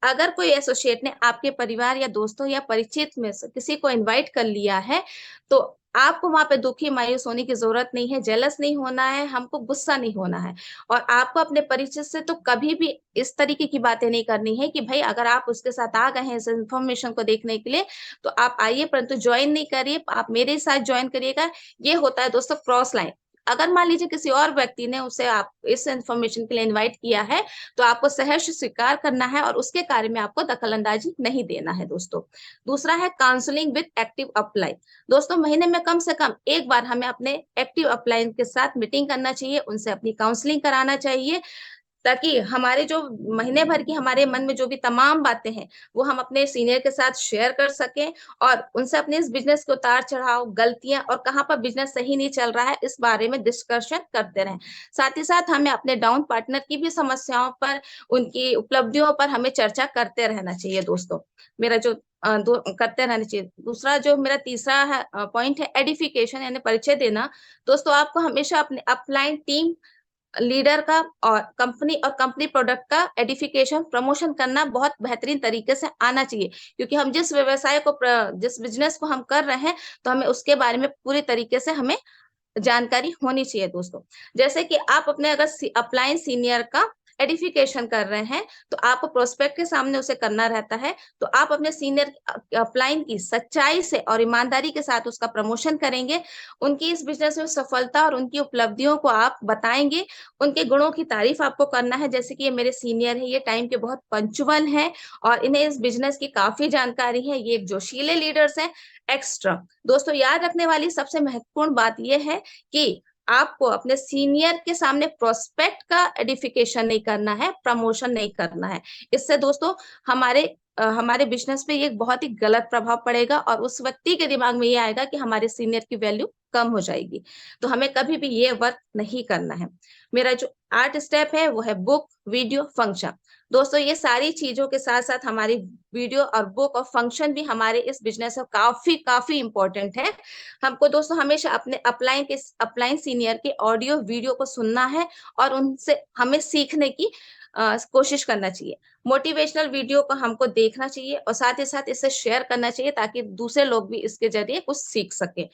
अगर कोई एसोसिएट ने आपके परिवार या दोस्तों या परिचित में से किसी को इनवाइट कर लिया है, तो आपको वहां पे दुखी मायूस होने की जरूरत नहीं है, जेलस नहीं होना है, हमको गुस्सा नहीं होना है। और आपको अपने परिचित से तो कभी भी इस तरीके की बातें नहीं करनी है कि भाई अगर आप उसके साथ आ गए हैं इस इन्फॉर्मेशन को देखने के लिए, तो आप आइए, परंतु ज्वाइन नहीं करिए, आप मेरे साथ ज्वाइन करिएगा। ये होता है दोस्तों क्रॉस लाइन। अगर मान लीजिए किसी और व्यक्ति ने उसे आप इस इंफॉर्मेशन के लिए इनवाइट किया है, तो आपको सहर्ष स्वीकार करना है और उसके कार्य में आपको दखलंदाजी नहीं देना है दोस्तों। दूसरा है काउंसलिंग विद एक्टिव अपलाइन। दोस्तों महीने में कम से कम एक बार हमें अपने एक्टिव अपलाइन के साथ मीटिंग करना चाहिए, उनसे अपनी काउंसलिंग कराना चाहिए, ताकि हमारे जो महीने भर की हमारे मन में जो भी तमाम बातें हैं वो हम अपने सीनियर के साथ शेयर कर सकें और उनसे अपने इस बिजनेस के उतार चढ़ाव, गलतियां और कहां पर बिजनेस सही नहीं चल रहा है इस बारे में डिस्कशन करते रहें। साथ ही साथ हमें अपने डाउन पार्टनर की भी समस्याओं पर, उनकी उपलब्धियों पर हमें चर्चा करते रहना चाहिए दोस्तों। मेरा जो करते रहना चाहिए। दूसरा जो मेरा तीसरा है पॉइंट है एडिफिकेशन, यानी परिचय देना। दोस्तों आपको हमेशा अपने अपलाइन टीम लीडर का और कंपनी प्रोडक्ट का एडिफिकेशन प्रमोशन करना बहुत बेहतरीन तरीके से आना चाहिए, क्योंकि हम जिस व्यवसाय को जिस बिजनेस को हम कर रहे हैं तो हमें उसके बारे में पूरी तरीके से हमें जानकारी होनी चाहिए दोस्तों। जैसे कि आप अपने अगर अपलाइन सीनियर का एडिफिकेशन कर रहे हैं तो आपको प्रोस्पेक्ट के सामने उसे करना रहता है, तो आप अपने सीनियर अपलाइन की सच्चाई से और ईमानदारी के साथ उसका प्रमोशन करेंगे, उनकी इस बिजनेस में सफलता और उनकी उपलब्धियों को आप बताएंगे, उनके गुणों की तारीफ आपको करना है, जैसे कि ये मेरे सीनियर है, ये टाइम के बहुत पंक्चुअल है और इन्हें इस बिजनेस की काफी जानकारी है, ये एक जोशीले लीडर्स हैं एक्स्ट्रा। दोस्तों याद रखने वाली सबसे महत्वपूर्ण बात यह है कि आपको अपने सीनियर के सामने प्रोस्पेक्ट का एडिफिकेशन नहीं करना है, प्रमोशन नहीं करना है। इससे दोस्तों हमारे बिजनेस पे ये बहुत ही गलत प्रभाव पड़ेगा और उस व्यक्ति के दिमाग में ये आएगा कि हमारे सीनियर की वैल्यू कम हो जाएगी। तो हमें कभी भी ये वर्क नहीं करना है। मेरा जो 8 स्टेप है वो है बुक, वीडियो, फंक्शन। दोस्तों ये सारी चीजों के साथ साथ हमारी वीडियो और बुक और फंक्शन भी हमारे इस बिजनेस में काफी काफी इंपॉर्टेंट है। हमको दोस्तों हमेशा अपने अपलाइन सीनियर के ऑडियो वीडियो को सुनना है और उनसे हमें सीखने की कोशिश करना चाहिए। मोटिवेशनल वीडियो को हमको देखना चाहिए और साथ ही साथ इसे शेयर करना चाहिए ताकि दूसरे लोग भी इसके जरिए कुछ सीख सके।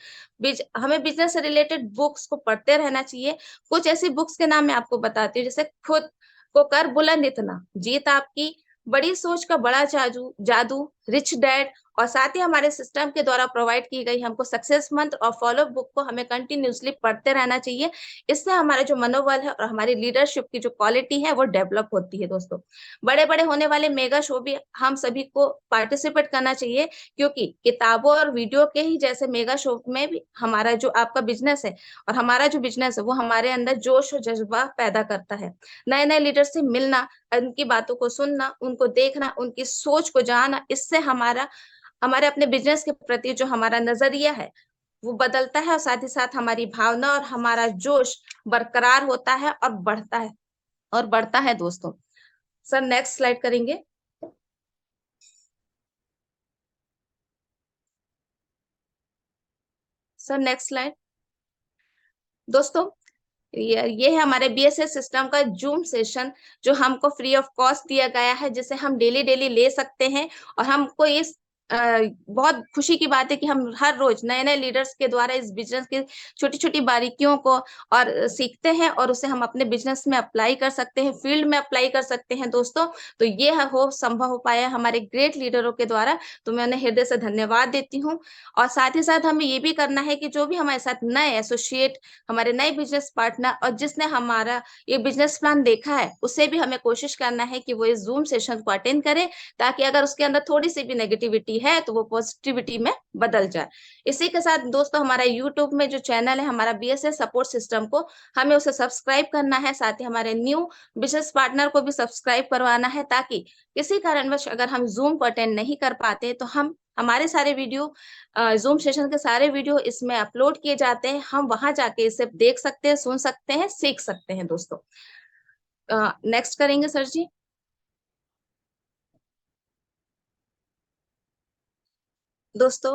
हमें बिजनेस से रिलेटेड बुक्स को पढ़ते रहना चाहिए। कुछ ऐसी बुक्स के नाम मैं आपको बताती हूँ, जैसे खुद को कर बुलंद इतना, जीत आपकी, बड़ी सोच का बड़ा जादू, रिच डैड, और साथ ही हमारे सिस्टम के द्वारा प्रोवाइड की गई हमको सक्सेस मंत्र और फॉलो बुक को हमें कंटिन्यूसली पढ़ते रहना चाहिए। इससे हमारा जो मनोबल है और हमारी लीडरशिप की जो क्वालिटी है वो डेवलप होती है दोस्तों। बड़े बड़े होने वाले मेगा शो भी हम सभी को पार्टिसिपेट करना चाहिए, क्योंकि किताबों और वीडियो के ही जैसे मेगा शो में भी हमारा जो आपका बिजनेस है और हमारा जो बिजनेस है वो हमारे अंदर जोश और जज्बा पैदा करता है। नए नए लीडर से मिलना, उनकी बातों को सुनना, उनको देखना, उनकी सोच को जानना, इससे हमारे अपने बिजनेस के प्रति जो हमारा नजरिया है वो बदलता है और साथ ही साथ हमारी भावना और हमारा जोश बरकरार होता है और बढ़ता है दोस्तों। सर नेक्स्ट स्लाइड करेंगे। Sir next slide. दोस्तों ये है हमारे बीएसएस सिस्टम का जूम सेशन जो हमको फ्री ऑफ कॉस्ट दिया गया है, जिसे हम डेली डेली ले सकते हैं। और हमको इस बहुत खुशी की बात है कि हम हर रोज नए नए लीडर्स के द्वारा इस बिजनेस की छोटी छोटी बारीकियों को और सीखते हैं और उसे हम अपने बिजनेस में अप्लाई कर सकते हैं, फील्ड में अप्लाई कर सकते हैं दोस्तों। तो ये संभव हो पाया हमारे ग्रेट लीडरों के द्वारा, तो मैं उन्हें हृदय से धन्यवाद देती हूँ। और साथ ही साथ हमें ये भी करना है कि जो भी हमारे साथ नए एसोसिएट, हमारे नए बिजनेस पार्टनर और जिसने हमारा ये बिजनेस प्लान देखा है, उसे भी हमें कोशिश करना है कि वो इस जूम सेशन को अटेंड करे, ताकि अगर उसके अंदर थोड़ी सी भी नेगेटिविटी है तो वो पॉजिटिविटी में बदल जाए। इसी के साथ दोस्तों हमारा यूट्यूब में जो चैनल है हमारा बीएसएस सपोर्ट सिस्टम को, हमें उसे सब्सक्राइब करना है, साथ ही हमारे न्यू बिजनेस पार्टनर को भी सब्सक्राइब करवाना है, ताकि किसी कारणवश अगर हम जूम को अटेंड नहीं कर पाते तो हमारे सारे वीडियो, जूम सेशन के सारे वीडियो इसमें अपलोड किए जाते हैं, हम वहां जाके इसे देख सकते हैं, सुन सकते हैं, सीख सकते हैं दोस्तों। नेक्स्ट करेंगे सर जी। दोस्तों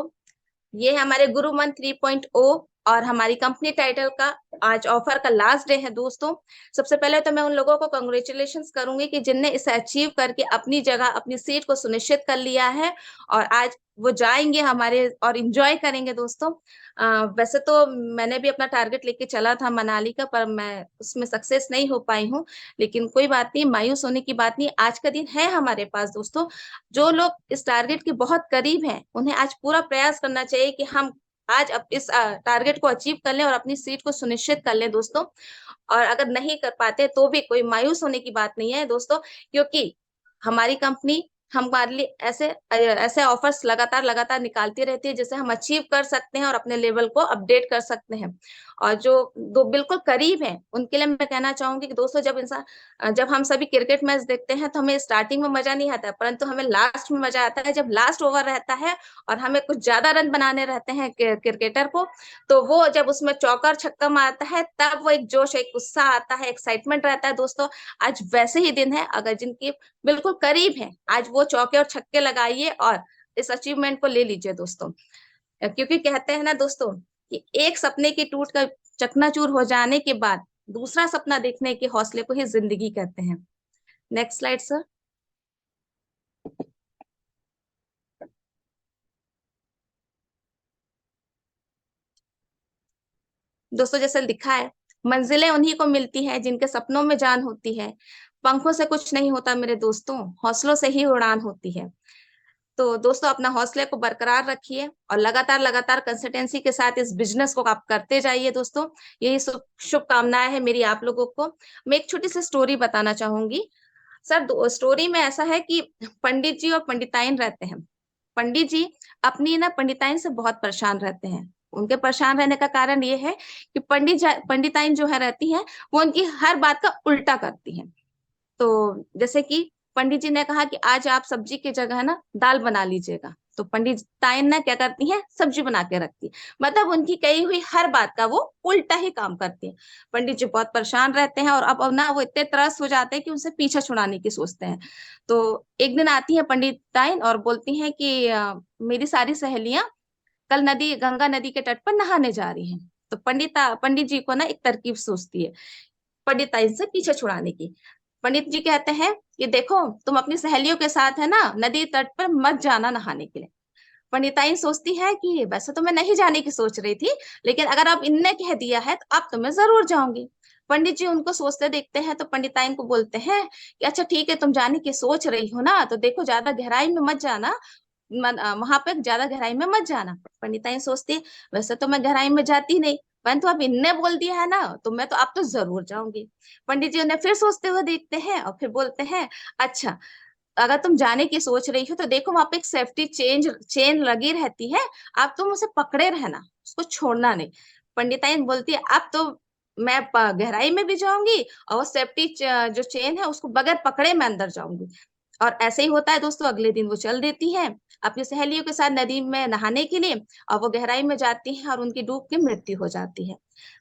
ये है हमारे गुरु मंत्र 3.0 और हमारी कंपनी टाइटल का आज ऑफर का लास्ट डे है दोस्तों। सबसे पहले तो मैं उन लोगों को कांग्रेचुलेशंस करूंगी कि जिनने इसे अचीव करके अपनी जगह, अपनी सीट को सुनिश्चित कर लिया है और आज वो जाएंगे हमारे और एंजॉय करेंगे दोस्तों। वैसे तो मैंने भी अपना टारगेट लेके चला था मनाली का, पर मैं उसमें सक्सेस नहीं हो पाई हूँ, लेकिन कोई बात नहीं, मायूस होने की बात नहीं। आज का दिन है हमारे पास दोस्तों। जो लोग इस टारगेट के बहुत करीब हैं उन्हें आज पूरा प्रयास करना चाहिए कि हम आज अब इस टारगेट को अचीव कर लें और अपनी सीट को सुनिश्चित कर लें दोस्तों। और अगर नहीं कर पाते तो भी कोई मायूस होने की बात नहीं है दोस्तों, क्योंकि हमारी कंपनी हमारे लिए ऐसे ऑफर्स लगातार लगातार निकालती रहती है जिसे हम अचीव कर सकते हैं और अपने लेवल को अपडेट कर सकते हैं। और जो दो बिल्कुल करीब हैं उनके लिए मैं कहना चाहूंगी कि दोस्तों, जब हम सभी क्रिकेट मैच देखते हैं तो हमें स्टार्टिंग में मजा नहीं आता, परंतु हमें लास्ट में मजा आता है। जब लास्ट ओवर रहता है और हमें कुछ ज्यादा रन बनाने रहते हैं क्रिकेटर को, तो वो जब उसमें चौका और छक्का मारता है तब वो एक जोश, एक उत्साह आता है, एक्साइटमेंट रहता है दोस्तों। आज वैसे ही दिन है, अगर जिनकी बिल्कुल करीब है, आज वो चौके और छक्के लगाइए और इस अचीवमेंट को ले लीजिए दोस्तों। क्योंकि कहते हैं ना दोस्तों कि एक सपने की टूट कर चकनाचूर हो जाने के बाद दूसरा सपना देखने के हौसले को ही जिंदगी कहते हैं। Next slide sir. दोस्तों जैसे लिखा है, मंजिलें उन्हीं को मिलती है जिनके सपनों में जान होती है। पंखों से कुछ नहीं होता मेरे दोस्तों, हौसलों से ही उड़ान होती है। तो दोस्तों अपना हौसले को बरकरार रखिए और लगातार लगातार कंसिस्टेंसी के साथ इस बिजनेस को आप करते जाइए दोस्तों। यही शुभकामनाएं है मेरी आप लोगों को। मैं एक छोटी सी स्टोरी बताना चाहूंगी सर। स्टोरी में ऐसा है कि पंडित जी और पंडिताइन रहते हैं। पंडित जी अपनी ना पंडिताइन से बहुत परेशान रहते हैं। उनके परेशान रहने का कारण ये है कि पंडिताइन जो है रहती हैं, वो उनकी हर बात का उल्टा करती हैं। तो जैसे कि पंडित जी ने कहा कि आज आप सब्जी की जगह ना दाल बना लीजिएगा, तो पंडित ताइन ना क्या करती हैं, सब्जी बना के रखती है। मतलब उनकी कही हुई हर बात का वो उल्टा ही काम करती है। पंडित जी बहुत परेशान रहते हैं और अब ना वो इतने त्रस्त हो जाते हैं कि उनसे पीछा छुड़ाने की सोचते हैं। तो एक दिन आती है पंडित ताइन और बोलती हैं कि मेरी सारी सहेलियां कल गंगा नदी के तट पर नहाने जा रही हैं। तो पंडित जी को ना एक तरकीब सोचती है पंडित ताइन से पीछे छुड़ाने की। पंडित जी कहते हैं कि देखो, तुम अपनी सहेलियों के साथ है ना नदी तट पर मत जाना नहाने के लिए। पंडिताइन सोचती है कि वैसे तो मैं नहीं जाने की सोच रही थी, लेकिन अगर अब इनने कह दिया है तो अब तो मैं जरूर जाऊंगी। पंडित जी उनको सोचते देखते हैं तो पंडिताइन को बोलते हैं कि अच्छा ठीक है, तुम जाने की सोच रही हो ना, तो देखो ज्यादा गहराई में मत जाना, वहां पे ज्यादा गहराई में मत जाना। पंडिताइन सोचती है वैसे तो मैं गहराई में जाती नहीं, परंतु अब इनने बोल दिया है ना, तो मैं तो अब तो जरूर जाऊंगी। पंडित जी उन्हें फिर सोचते हुए देखते हैं और फिर बोलते हैं अच्छा, अगर तुम जाने की सोच रही हो तो देखो वहां पे एक सेफ्टी चेन लगी रहती है, आप तुम उसे पकड़े रहना, उसको छोड़ना नहीं। पंडिताइन बोलती है अब तो मैं गहराई में भी जाऊंगी और वो सेफ्टी जो चेन है उसको बगैर पकड़े मैं अंदर जाऊंगी। और ऐसे ही होता है दोस्तों। अगले दिन वो चल देती हैं अपनी सहेलियों के साथ नदी में नहाने के लिए, और वो गहराई में जाती हैं और उनकी डूब के मृत्यु हो जाती है।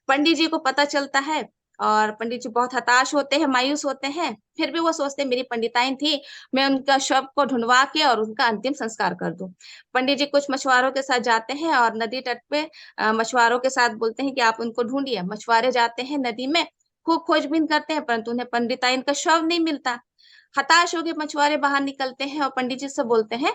पंडित जी को पता चलता है और पंडित जी बहुत हताश होते हैं, मायूस होते हैं। फिर भी वो सोचते हैं मेरी पंडिताइन थी, मैं उनका शव को ढूंढवा के और उनका अंतिम संस्कार कर दूं। पंडित जी कुछ मछुआरों के साथ जाते हैं और नदी तट पे मछुआरों के साथ बोलते हैं कि आप उनको ढूंढिए। मछुआरे जाते हैं नदी में, खूब खोजबीन करते हैं, परंतु उन्हें पंडिताइन का शव नहीं मिलता। हताश होकर मछुआरे बाहर निकलते हैं और पंडित जी से बोलते हैं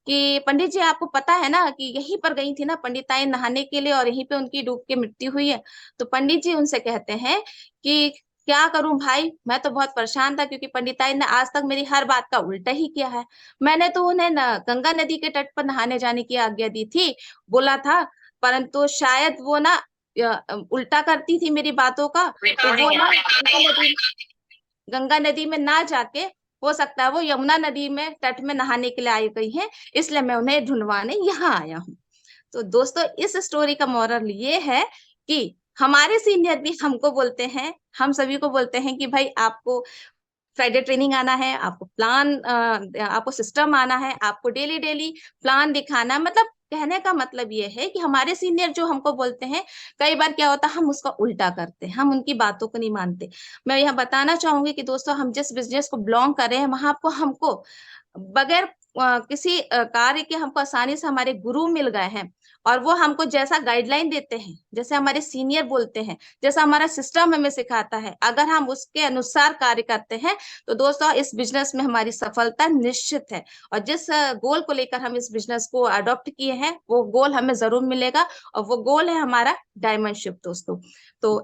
कि पंडित जी, आपको पता है ना कि यहीं पर गई थी ना पंडिताइन नहाने के लिए और यहीं पे उनकी डूब के मृत्यु हुई है। तो पंडित जी उनसे कहते हैं कि क्या करूं भाई, मैं तो बहुत परेशान था क्योंकि पंडिताइन ने आज तक मेरी हर बात का उल्टा ही किया है। मैंने तो उन्हें गंगा नदी के तट पर नहाने जाने की आज्ञा दी थी, बोला था, परंतु शायद वो ना उल्टा करती थी मेरी बातों का, तो वो ना गंगा नदी में ना जाके हो सकता है वो यमुना नदी में तट में नहाने के लिए आई गई है, इसलिए मैं उन्हें ढूंढवाने यहाँ आया हूँ। तो दोस्तों इस स्टोरी का मोरल ये है कि हमारे सीनियर भी हमको बोलते हैं, हम सभी को बोलते हैं कि भाई आपको फ्राइडे ट्रेनिंग आना है, आपको सिस्टम आना है, आपको डेली डेली प्लान दिखाना। मतलब कहने का मतलब ये है कि हमारे सीनियर जो हमको बोलते हैं, कई बार क्या होता है हम उसका उल्टा करते हैं, हम उनकी बातों को नहीं मानते। मैं यह बताना चाहूंगी कि दोस्तों हम जिस बिजनेस को बिलोंग कर रहे हैं वहां आपको हमको बगैर किसी कार्य के हमको आसानी से हमारे गुरु मिल गए हैं और वो हमको जैसा गाइडलाइन देते हैं, जैसे हमारे सीनियर बोलते हैं, जैसा हमारा सिस्टम हमें सिखाता है, अगर हम उसके अनुसार कार्य करते हैं तो दोस्तों इस बिजनेस में हमारी सफलता निश्चित है। और जिस गोल को लेकर हम इस बिजनेस को अडॉप्ट किए हैं वो गोल हमें जरूर मिलेगा, और वो गोल है हमारा डायमंड शिप दोस्तों। तो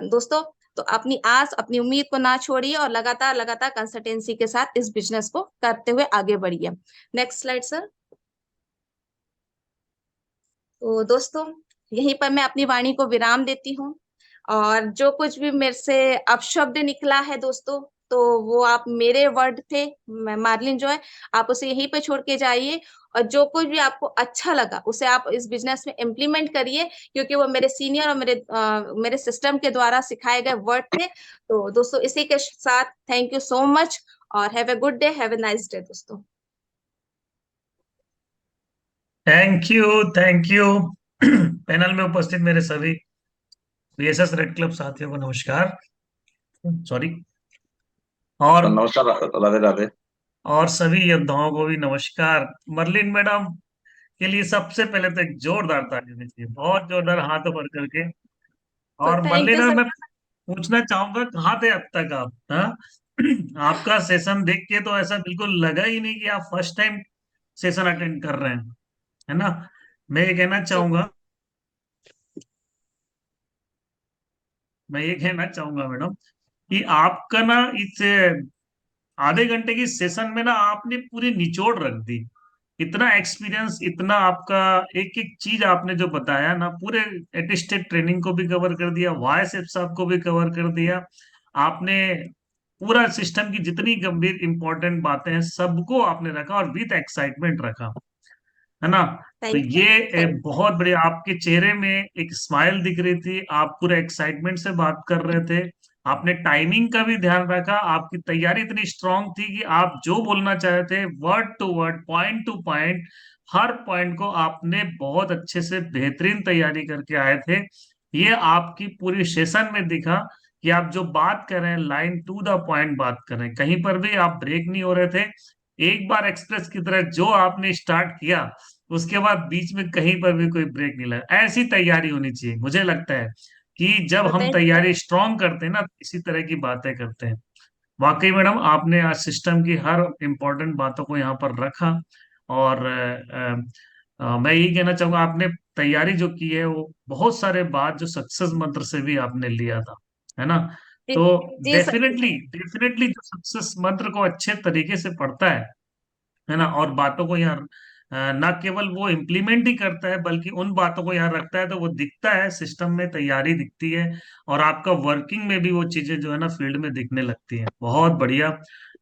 दोस्तों तो अपनी आस अपनी उम्मीद को ना छोड़िए और लगातार लगातार कंसिस्टेंसी के साथ इस बिजनेस को करते हुए आगे बढ़िए। Next slide sir. तो दोस्तों यहीं पर मैं अपनी वाणी को विराम देती हूँ। और जो कुछ भी मेरे से अपशब्द निकला है दोस्तों, तो वो आप मेरे वर्ड थे, मैं मार्लिन जॉय, आप उसे यहीं पे छोड़ के जाइए। और जो कुछ भी आपको अच्छा लगा उसे आप इस बिजनेस में इम्प्लीमेंट करिए, क्योंकि वो मेरे सीनियर और मेरे सिस्टम के द्वारा सिखाए गए वर्ड थे। तो दोस्तों इसी के साथ थैंक यू सो मच और have a good day, have a nice day दोस्तों। Thank you, thank you. Panel में उपस्थित मेरे सभी बीएसएस रेड क्लब साथियों को नमस्कार, सॉरी, और नमस्कार, राधे राधे। और सभी योद्धाओं को भी नमस्कार। मर्लिन मैडम के लिए सबसे पहले तो एक जोरदार ताली होनी चाहिए, बहुत जोरदार, हाथों पर करके। तो और thank Merlin you madam, sir. मैं पूछना चाहूंगा कहाँ थे अब तक आप? हाँ? आपका सेशन देख के तो ऐसा बिल्कुल लगा ही नहीं कि आप फर्स्ट टाइम सेशन अटेंड कर रहे हैं, है ना? मैं ये कहना जी चाहूंगा मैं ये कहना चाहूंगा मैडम कि आपका ना इस आधे घंटे की सेशन में ना आपने पूरी निचोड़ रख दी। इतना एक्सपीरियंस, इतना आपका एक एक चीज आपने जो बताया ना, पूरे एटिस्टेड ट्रेनिंग को भी कवर कर दिया, वॉइस एप्स आपको भी कवर कर दिया आपने। पूरा सिस्टम की जितनी गंभीर इंपॉर्टेंट बातें हैं सबको आपने रखा और विथ एक्साइटमेंट रखा, है ना? तो थैंक यू। ये थैंक बहुत बढ़िया, आपके चेहरे में एक स्माइल दिख रही थी, आप पूरे एक्साइटमेंट से बात कर रहे थे। आपने टाइमिंग का भी ध्यान रखा, आपकी तैयारी इतनी स्ट्रांग थी कि आप जो बोलना चाहे थे word to word, point to point, हर पॉइंट को आपने बहुत अच्छे से बेहतरीन तैयारी करके आए थे। ये आपकी पूरी सेशन में दिखा कि आप जो बात कर रहे हैं लाइन टू द पॉइंट बात कर रहे हैं, कहीं पर भी आप ब्रेक नहीं हो रहे थे। एक बार एक्सप्रेस की तरह जो आपने स्टार्ट किया, उसके बाद बीच में कहीं पर भी कोई ब्रेक नहीं लगा। ऐसी तैयारी होनी चाहिए, मुझे लगता है कि जब तो हम थैंक यू। तैयारी स्ट्रांग करते हैं ना, तो इसी तरह की बातें करते हैं। वाकई मैडम, आपने आज सिस्टम की हर इंपॉर्टेंट बातों को यहाँ पर रखा। और मैं यही कहना चाहूंगा, आपने तैयारी जो की है वो बहुत सारे बात जो सक्सेस मंत्र से भी आपने लिया था, है ना? जी तो जी सर जी। डेफिनेटली डेफिनेटली जो सक्सेस मंत्र को अच्छे तरीके से पढ़ता है ना, और बातों को यहाँ ना केवल वो इम्प्लीमेंट ही करता है बल्कि उन बातों को यहाँ रखता है, तो वो दिखता है सिस्टम में, तैयारी दिखती है। और आपका वर्किंग में भी वो चीजें जो है ना फील्ड में दिखने लगती हैं। बहुत बढ़िया।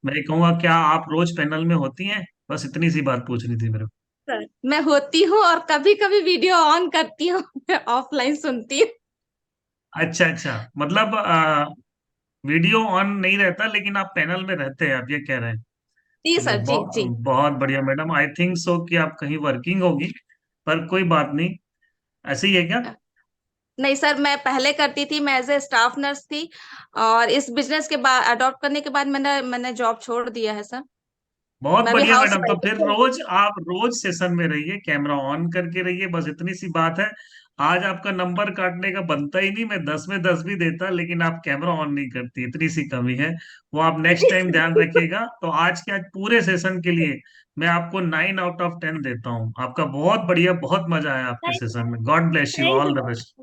मैं ये कहूंगा, क्या आप रोज पैनल में होती हैं? बस इतनी सी बात पूछनी थी मेरे को। सर मैं होती हूँ और कभी कभी वीडियो ऑन करती हूँ, मैं ऑफलाइन सुनती हूँ। अच्छा अच्छा, मतलब वीडियो ऑन नहीं रहता लेकिन आप पैनल में रहते हैं, आप ये कह रहे हैं? जी चलिए, सर जी जी। बहुत बढ़िया मैडम। आई थिंक सो कि आप कहीं वर्किंग होगी, पर कोई बात नहीं। ऐसे ही है क्या? नहीं सर, मैं पहले करती थी, मैं एज ए स्टाफ नर्स थी। और इस बिजनेस के बाद अडॉप्ट करने के बाद मैंने मैंने जॉब छोड़ दिया है सर। बहुत मैं भी बढ़िया हाउस मैडम। तो वाइफ फिर हूँ। रोज आप रोज सेशन में रहिए, कैमरा ऑन करके रहिए, बस इतनी सी बात है। आज आपका नंबर काटने का बनता ही नहीं, मैं 10 में 10 भी देता, लेकिन आप कैमरा ऑन नहीं करती, इतनी सी कमी है। वो आप नेक्स्ट टाइम ध्यान रखिएगा। तो आज के आज पूरे सेशन के लिए मैं आपको 9 आउट ऑफ 10 देता हूँ। आपका बहुत बढ़िया, बहुत मजा आया आपके थैंक सेशन में। God bless you, thank all you the best.